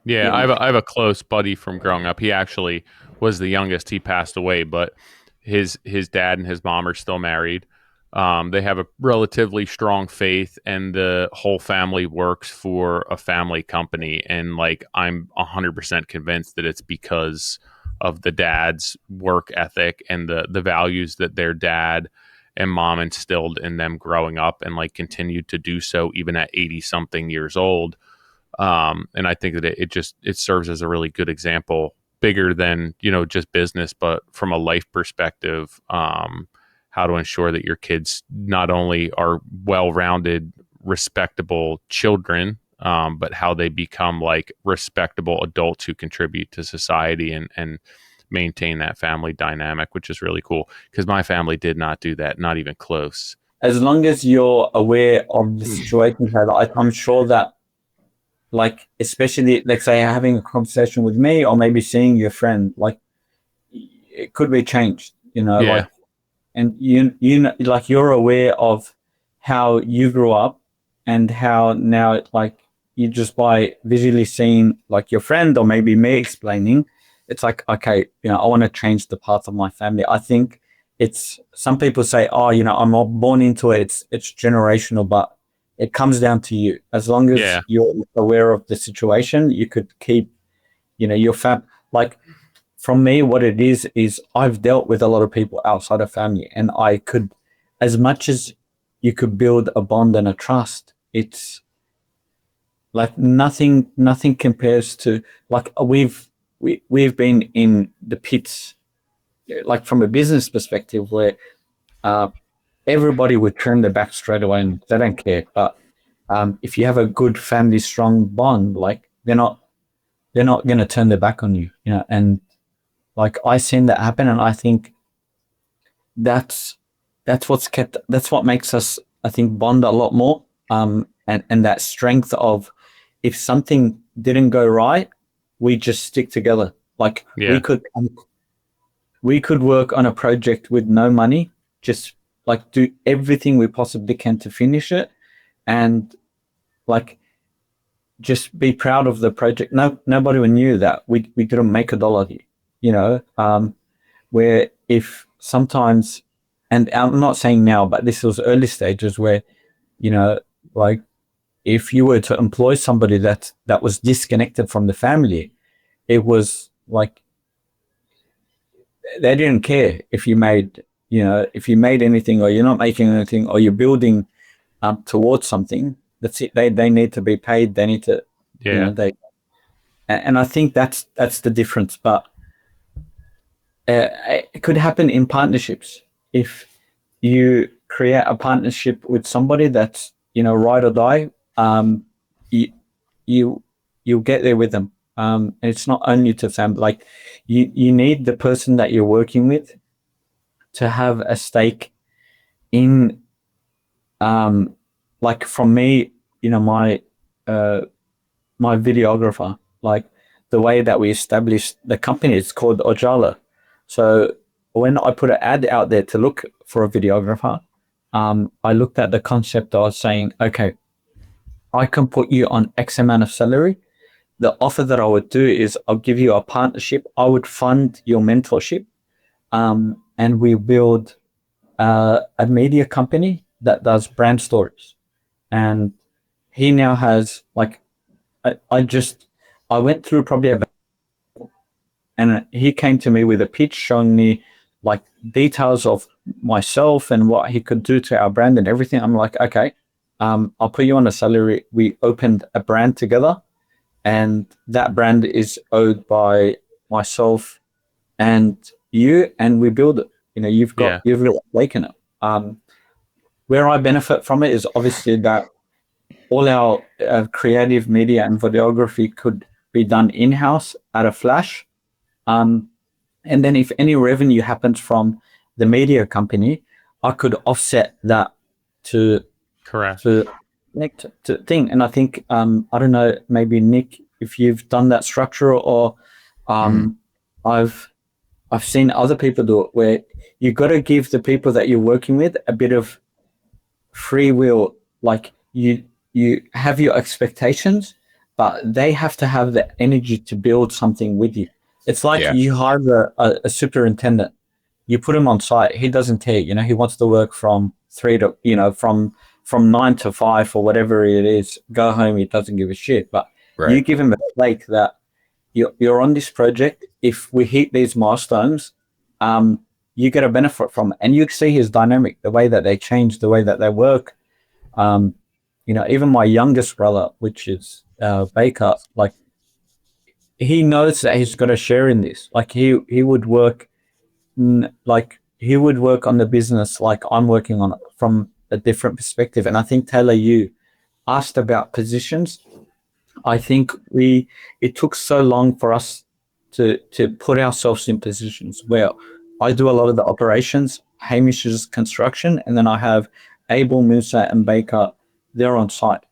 S3: Yeah, I have a close buddy from growing up. He actually was the youngest. He passed away, but his dad and his mom are still married. They have a relatively strong faith, and the whole family works for a family company. And like, I'm 100% convinced that it's because of the dad's work ethic and the values that their dad and mom instilled in them growing up, and like continued to do so even at 80 something years old. And I think that it serves as a really good example, bigger than just business, but from a life perspective, how to ensure that your kids not only are well-rounded, respectable children, but how they become like respectable adults who contribute to society and maintain that family dynamic, which is really cool, because my family did not do that, not even close.
S1: As long as you're aware of the situation, I'm sure that, like, especially, let's say, having a conversation with me or maybe seeing your friend, like, it could be changed, like, and like, you're aware of how you grew up and how now, like, you just by visually seeing like your friend or maybe me explaining, it's like, okay, I want to change the path of my family. I think it's, some people say, oh, I'm not born into it, it's generational, but it comes down to you. As long as you're aware of the situation, you could keep, your like, from me, what it is I've dealt with a lot of people outside of family, and I could, as much as you could build a bond and a trust, it's like nothing compares to, like, we've been in the pits, like from a business perspective, where everybody would turn their back straight away and they don't care. But if you have a good family strong bond, like, they're not going to turn their back on you, and like, I seen that happen. And I think that's what makes us, I think, bond a lot more, and that strength of, if something didn't go right, we just stick together. Like, we could work on a project with no money, just like do everything we possibly can to finish it, and like, just be proud of the project. Nobody knew that we didn't make a dollar here, where if sometimes, and I'm not saying now, but this was early stages where, like, if you were to employ somebody that was disconnected from the family, it was like, they didn't care if you made, if you made anything or you're not making anything or you're building towards something. That's it. They need to be paid. They need to, and I think that's the difference. But it could happen in partnerships. If you create a partnership with somebody that's, ride or die, um, you you you'll get there with them. And it's not only to family. Like you need the person that you're working with to have a stake in. Like from me, uh, my videographer, like the way that we established the company, it's called Ojala. So when I put an ad out there to look for a videographer, I looked at the concept. I was saying, okay, I can put you on X amount of salary. The offer that I would do is I'll give you a partnership. I would fund your mentorship, and we build a media company that does brand stories. And he now has like I went through probably about, and he came to me with a pitch showing me like details of myself and what he could do to our brand and everything. I'm like, okay, I'll put you on a salary. We opened a brand together, and that brand is owed by myself and you, and we build it.
S3: Yeah.
S1: You've got stake in it. Where I benefit from it is obviously that all our creative media and videography could be done in house at a flash. Um, and then if any revenue happens from the media company, I could offset that to
S3: Correct.
S1: to next to thing. And I think I don't know, maybe Nick, if you've done that structure, or I've seen other people do it, where you got to give the people that you're working with a bit of free will. Like you have your expectations, but they have to have the energy to build something with you. It's like
S2: Yeah.
S1: you hire a superintendent. You put him on site. He doesn't care. He wants to work from three to from 9 to 5 or whatever it is. Go home. He doesn't give a shit. But you
S2: Right.
S1: give him a plate that you're on this project. If we hit these milestones, you get a benefit from it. And you see his dynamic, the way that they change, the way that they work. Um, even my youngest brother, which is Baker, like he knows that he's got a share in this. Like he would work, like he would work on the business like I'm working on it from a different perspective. And I think Taylor, you asked about positions. I think it took so long for us to put ourselves in positions where I do a lot of the operations, Hamish is construction, and then I have Abel, Musa, and Baker. They're on site,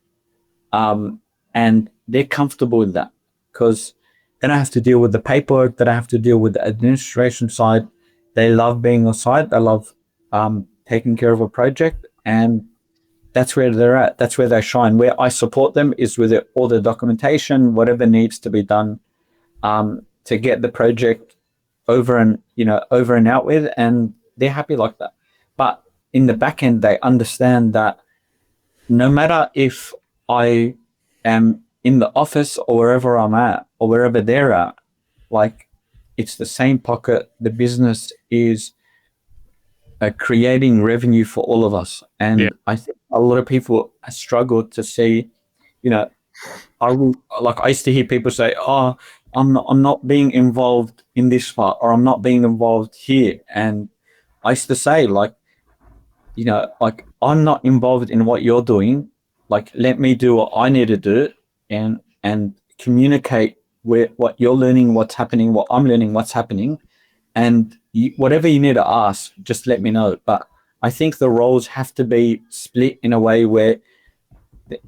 S1: and they're comfortable with that because then I have to deal with the paperwork, that I have to deal with the administration side. They love being on site. They love taking care of a project, and that's where they're at. That's where they shine. Where I support them is with all the documentation, whatever needs to be done to get the project over and out with, and they're happy like that. But in the back end, they understand that no matter if I am in the office or wherever I'm at or wherever they're at, like it's the same pocket. The business is creating revenue for all of us. And
S3: Yeah.
S1: I think a lot of people struggle to see, you know, I used to hear people say, "Oh, I'm not being involved in this part, or I'm not being involved here." And I used to say, like, like I'm not involved in what you're doing. Like, let me do what I need to do, and communicate where what you're learning, what's happening, what I'm learning, what's happening, and whatever you need to ask, just let me know. But I think the roles have to be split in a way where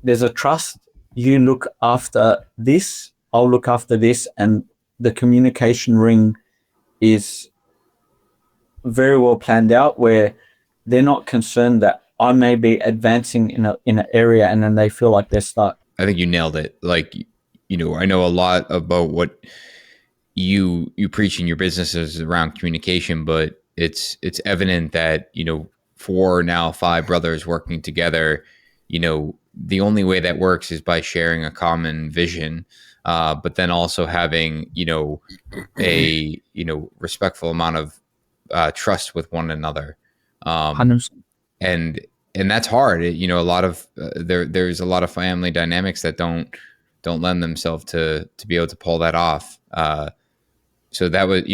S1: there's a trust. You look after this, I'll look after this, and the communication ring is very well planned out, where they're not concerned that I may be advancing in an area and then they feel like they're stuck.
S2: I think you nailed it. Like, I know a lot about what you preach in your businesses around communication, but it's evident that, four, now five brothers working together, the only way that works is by sharing a common vision, but then also having, a, respectful amount of trust with one another. Um,
S1: 100%.
S2: and and that's hard. A lot of there's a lot of family dynamics that don't lend themselves to be able to pull that off. So that was,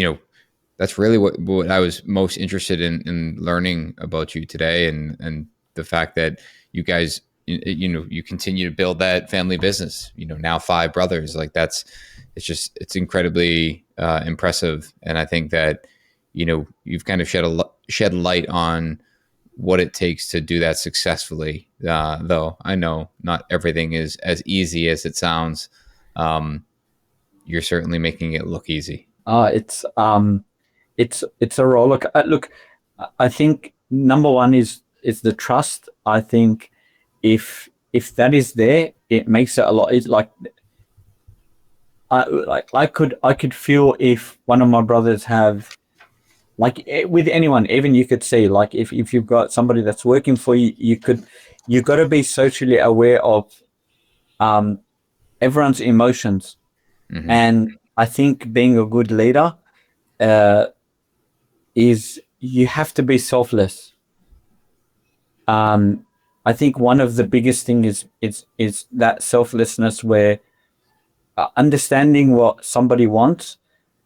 S2: that's really what I was most interested in learning about you today, and the fact that you guys, you continue to build that family business, now 5 brothers. Like it's incredibly impressive. And I think that, you've kind of shed light on what it takes to do that successfully. Though I know not everything is as easy as it sounds. You're certainly making it look easy.
S1: It's a roller. Look, I think number one is the trust. I think if that is there, it makes it a lot. It's like I could feel if one of my brothers have, like, with anyone, even you could see, like, if you've got somebody that's working for you, you got to be socially aware of everyone's emotions.
S2: Mm-hmm.
S1: And I think being a good leader is you have to be selfless. I think one of the biggest thing is that selflessness, where understanding what somebody wants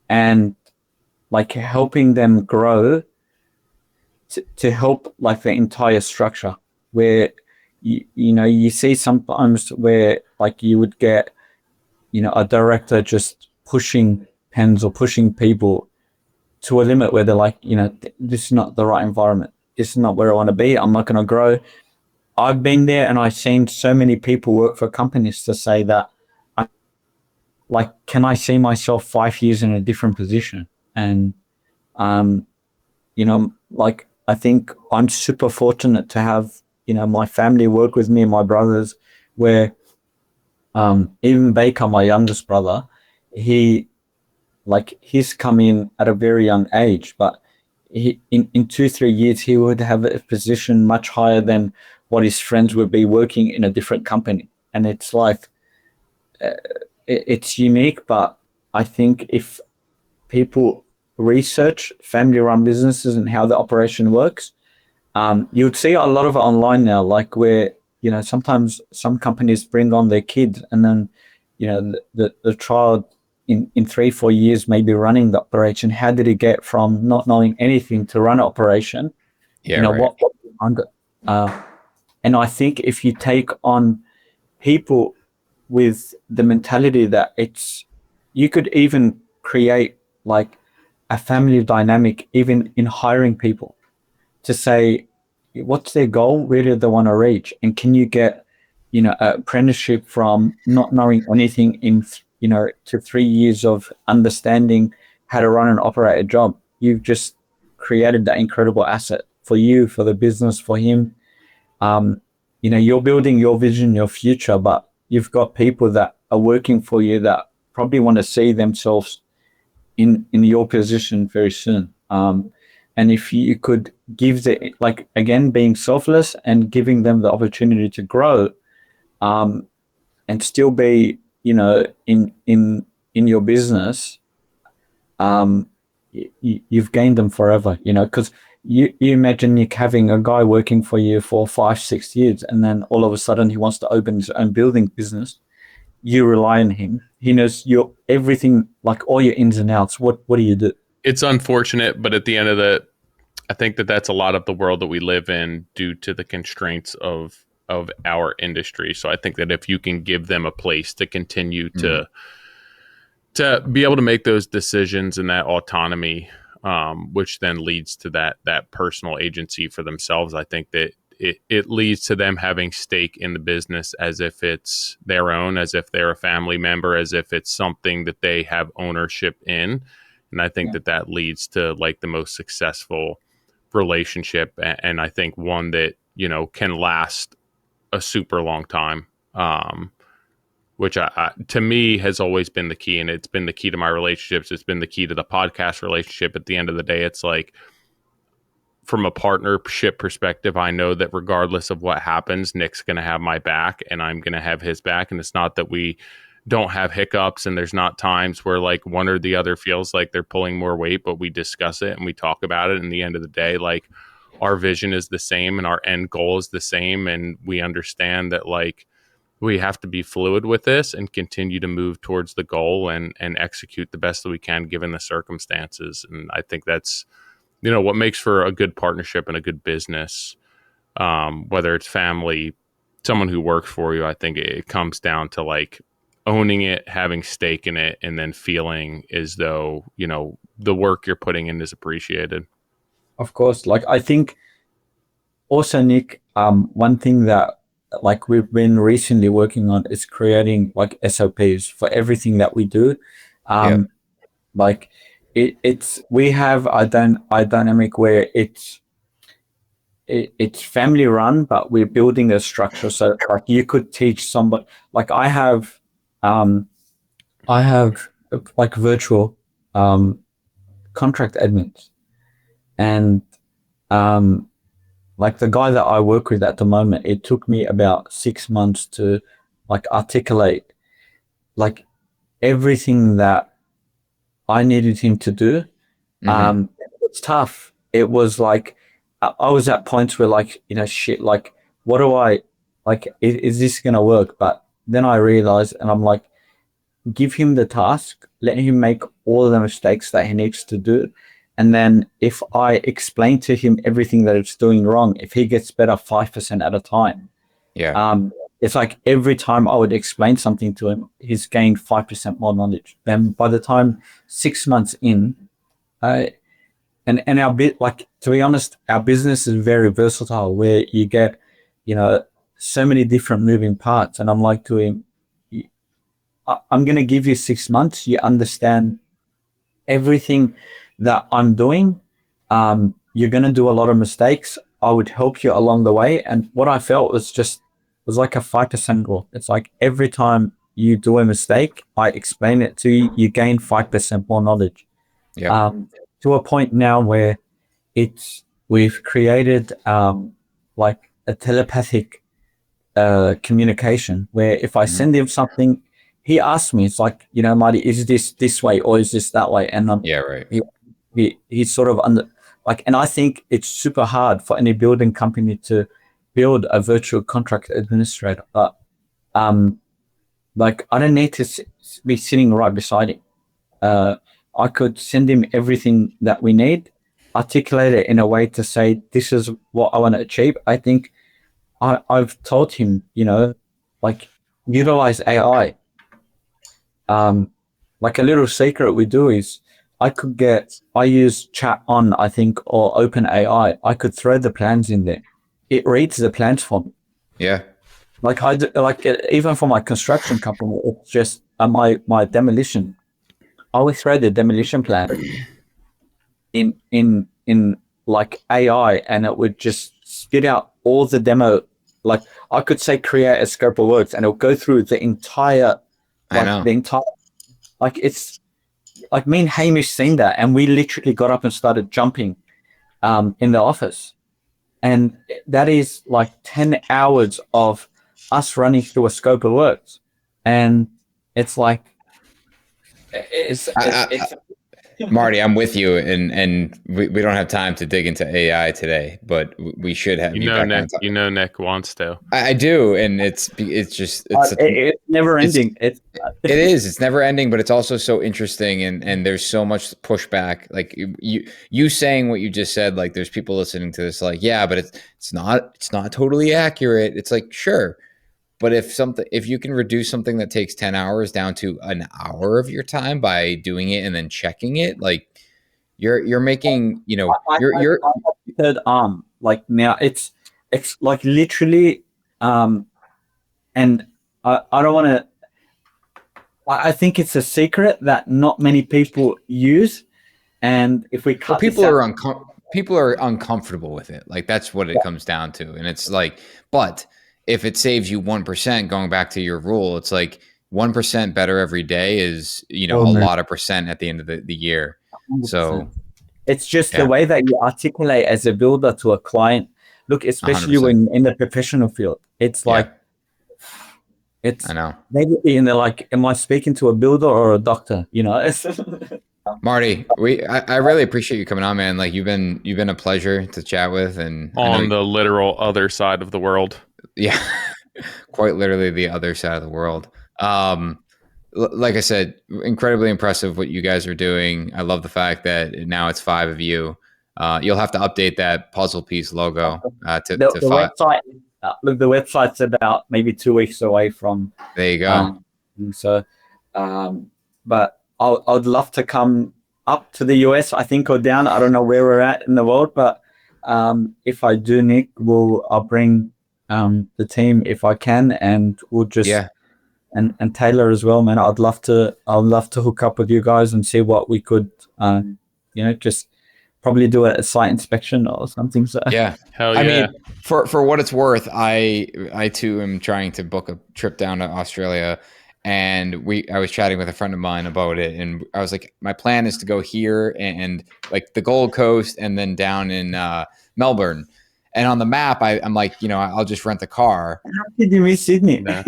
S1: and like helping them grow to help like the entire structure. Where you see sometimes where like you would get a director just pushing pens or pushing people to a limit where they're like, this is not the right environment. This is not where I want to be. I'm not going to grow. I've been there and I've seen so many people work for companies to say that, like, can I see myself 5 years in a different position? And, like, I think I'm super fortunate to have, my family work with me and my brothers, where even Baker, my youngest brother, he's come in at a very young age, but in 2-3 years, he would have a position much higher than what his friends would be working in a different company. And it's like, it's unique, but I think if people research family-run businesses and how the operation works, you would see a lot of it online now, like where, sometimes some companies bring on their kids and then, the child in 3-4 years may be running the operation. How did he get from not knowing anything to run an operation?
S2: Yeah, right.
S1: And I think if you take on people with the mentality that you could even create like a family dynamic, even in hiring people, to say, what's their goal? Where do they want to reach? And can you get, an apprenticeship from not knowing anything to 3 years of understanding how to run and operate a job? You've just created that incredible asset for you, for the business, for him. You're building your vision, your future, but you've got people that are working for you that probably want to see themselves in your position very soon. And if you could give again, being selfless and giving them the opportunity to grow, and still be, in your business, you've gained them forever, because you imagine you having a guy working for you for 5-6 years, and then all of a sudden he wants to open his own building business. You rely on him. He knows your everything, like all your ins and outs. What do you do?
S3: It's unfortunate, but at the end of I think that's a lot of the world that we live in due to the constraints of our industry. So I think that if you can give them a place to continue to be able to make those decisions and that autonomy, which then leads to that personal agency for themselves, I think that it leads to them having stake in the business as if it's their own, as if they're a family member, as if it's something that they have ownership in. And I think that leads to like the most successful relationship. And I think one that, can last a super long time. Which to me has always been the key, and it's been the key to my relationships. It's been the key to the podcast relationship. At the end of the day, it's like, from a partnership perspective, I know that regardless of what happens, Nick's going to have my back and I'm going to have his back. And it's not that we don't have hiccups and there's not times where like one or the other feels like they're pulling more weight, but we discuss it and we talk about it. And at the end of the day, like, our vision is the same and our end goal is the same. And we understand that like we have to be fluid with this and continue to move towards the goal and execute the best that we can given the circumstances. And I think that's, what makes for a good partnership and a good business, whether it's family, someone who works for you, I think it comes down to like owning it, having stake in it, and then feeling as though, you know, the work you're putting in is appreciated.
S1: Of course, like I think also, Nick, one thing that like we've been recently working on is creating like SOPs for everything that we do.
S2: Yeah.
S1: Um, like it's we have a dynamic where it's family run, but we're building a structure so like you could teach somebody. Like um, I have like virtual contract admins, and um, like the guy that I work with at the moment, it took me about 6 months to like articulate like everything that I needed him to do.
S2: Hmm.
S1: It's tough. It was like I was at points where like, you know, shit, like what do I like is this gonna work? But then I realized and I'm like, give him the task, let him make all of the mistakes that he needs to do. And then if I explain to him everything that it's doing wrong, if he gets better 5% at a time,
S2: Yeah.
S1: it's like every time I would explain something to him, he's gained 5% more knowledge. Then by the time 6 months in, uh, and our bit like to be honest, our business is very versatile where you get, you know, so many different moving parts. And I'm like to him, I'm going to give you 6 months. You understand everything that I'm doing. You're going to do a lot of mistakes. I would help you along the way. And what I felt was like a 5% rule. It's like every time you do a mistake, I explain it to you, you gain 5% more knowledge.
S2: Yeah.
S1: To a point now where we've created like a telepathic communication where if I
S2: Hmm.
S1: send him something, he asks me, it's like, you know, Marty, is this way or is this that way? And
S2: Yeah. Right.
S1: he's sort of under like, and I think it's super hard for any building company to build a virtual contract administrator. But like I don't need to be sitting right beside him. Uh, I could send him everything that we need, articulate it in a way to say, this is what I want to achieve. I think I've told him, you know, like utilize AI. Like a little secret we do is I use chat on, I think, or open AI. I could throw the plans in there. It reads the plans for me.
S2: Yeah.
S1: Like even for my construction company, it's just my demolition. I would throw the demolition plan in like AI and it would just spit out all the demo. Like I could say create a scope of works and it'll go through the entire
S2: I know.
S1: like it's like me and Hamish seen that and we literally got up and started jumping in the office. And that is like 10 hours of us running through a scope of works. And it's like
S2: I, Marty, I'm with you, and we don't have time to dig into AI today, but we should have you back on.
S3: You know, Nick wants to.
S2: I do, and it's just
S1: it's never
S2: it's
S1: ending.
S2: it is it's never ending, but it's also so interesting, and there's so much pushback. Like you saying what you just said, like there's people listening to this, like yeah, but it's not totally accurate. It's like sure. But if you can reduce something that takes 10 hours down to an hour of your time by doing it and then checking it, like you're making, you know,
S1: I have third arm. Like now it's like literally and I don't want to I think it's a secret that not many people use. And if we cut
S2: people are people are uncomfortable with it. Like that's what it comes down to. And it's like, but if it saves you 1%, going back to your rule, it's like 1% better every day is, you know, a lot of percent at the end of the year.
S1: 100%.
S2: So
S1: it's just the way that you articulate as a builder to a client. Look, especially
S2: 100%.
S1: when in the professional field, it's like it's
S2: I know.
S1: maybe in the like, am I speaking to a builder or a doctor? You know,
S2: Marty, I really appreciate you coming on, man. Like you've been a pleasure to chat with, and
S3: On the literal other side of the world.
S2: Yeah, quite literally the other side of the world. Like I said, incredibly impressive what you guys are doing. I love the fact that now it's 5 of you. You'll have to update that puzzle piece logo to
S1: the
S2: 5.
S1: website look, the website's about maybe 2 weeks away from.
S2: There you go.
S1: So, but I'd love to come up to the US, I think, or down. I don't know where we're at in the world, but if I do, Nick, I'll bring the team if I can, and we'll just and Taylor as well, man. I'd love to hook up with you guys and see what we could, just probably do a site inspection or something. So
S3: Hell yeah.
S2: I mean, for what it's worth, I too am trying to book a trip down to Australia, and I was chatting with a friend of mine about it, and I was like, my plan is to go here and like the Gold Coast, and then down in Melbourne. And on the map, I'm like, I'll just rent a car.
S1: How did you miss Sydney?
S3: Nah.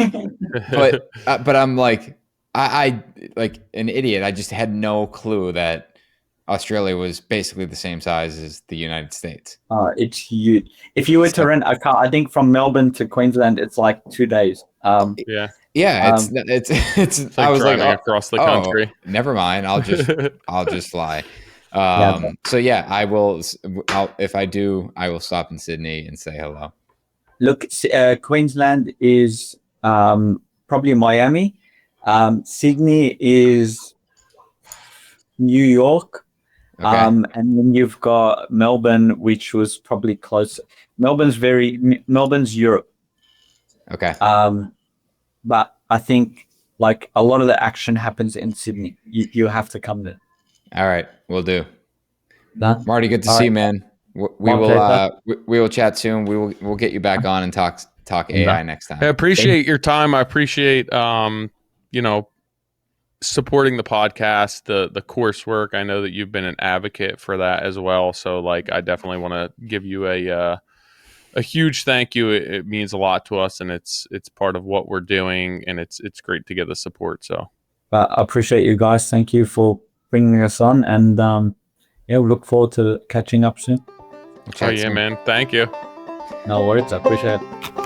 S2: But I'm like, I like an idiot. I just had no clue that Australia was basically the same size as the United States.
S1: It's huge. If you were to rent a car, I think from Melbourne to Queensland, it's like 2 days.
S2: Yeah, it's.
S3: Like
S2: I was
S3: driving
S2: like,
S3: across the country.
S2: Never mind. I'll just fly. So yeah, I will. If I do, I will stop in Sydney and say hello.
S1: Look, Queensland is probably Miami. Sydney is New York.
S2: Okay.
S1: And then you've got Melbourne, which was probably close. Melbourne's Europe.
S2: Okay.
S1: But I think like a lot of the action happens in Sydney. You have to come there.
S2: All right, we'll do.
S1: Done?
S2: Marty, good to see you, man. We will chat soon. We'll get you back on and talk AI next time.
S3: I appreciate your time. I appreciate supporting the podcast, the coursework. I know that you've been an advocate for that as well. So like, I definitely want to give you a huge thank you. It means a lot to us, and it's part of what we're doing, and it's great to get the support. So,
S1: but I appreciate you guys. Thank you for bringing us on, and we look forward to catching up soon.
S3: man. Thank you.
S1: No worries. I appreciate it.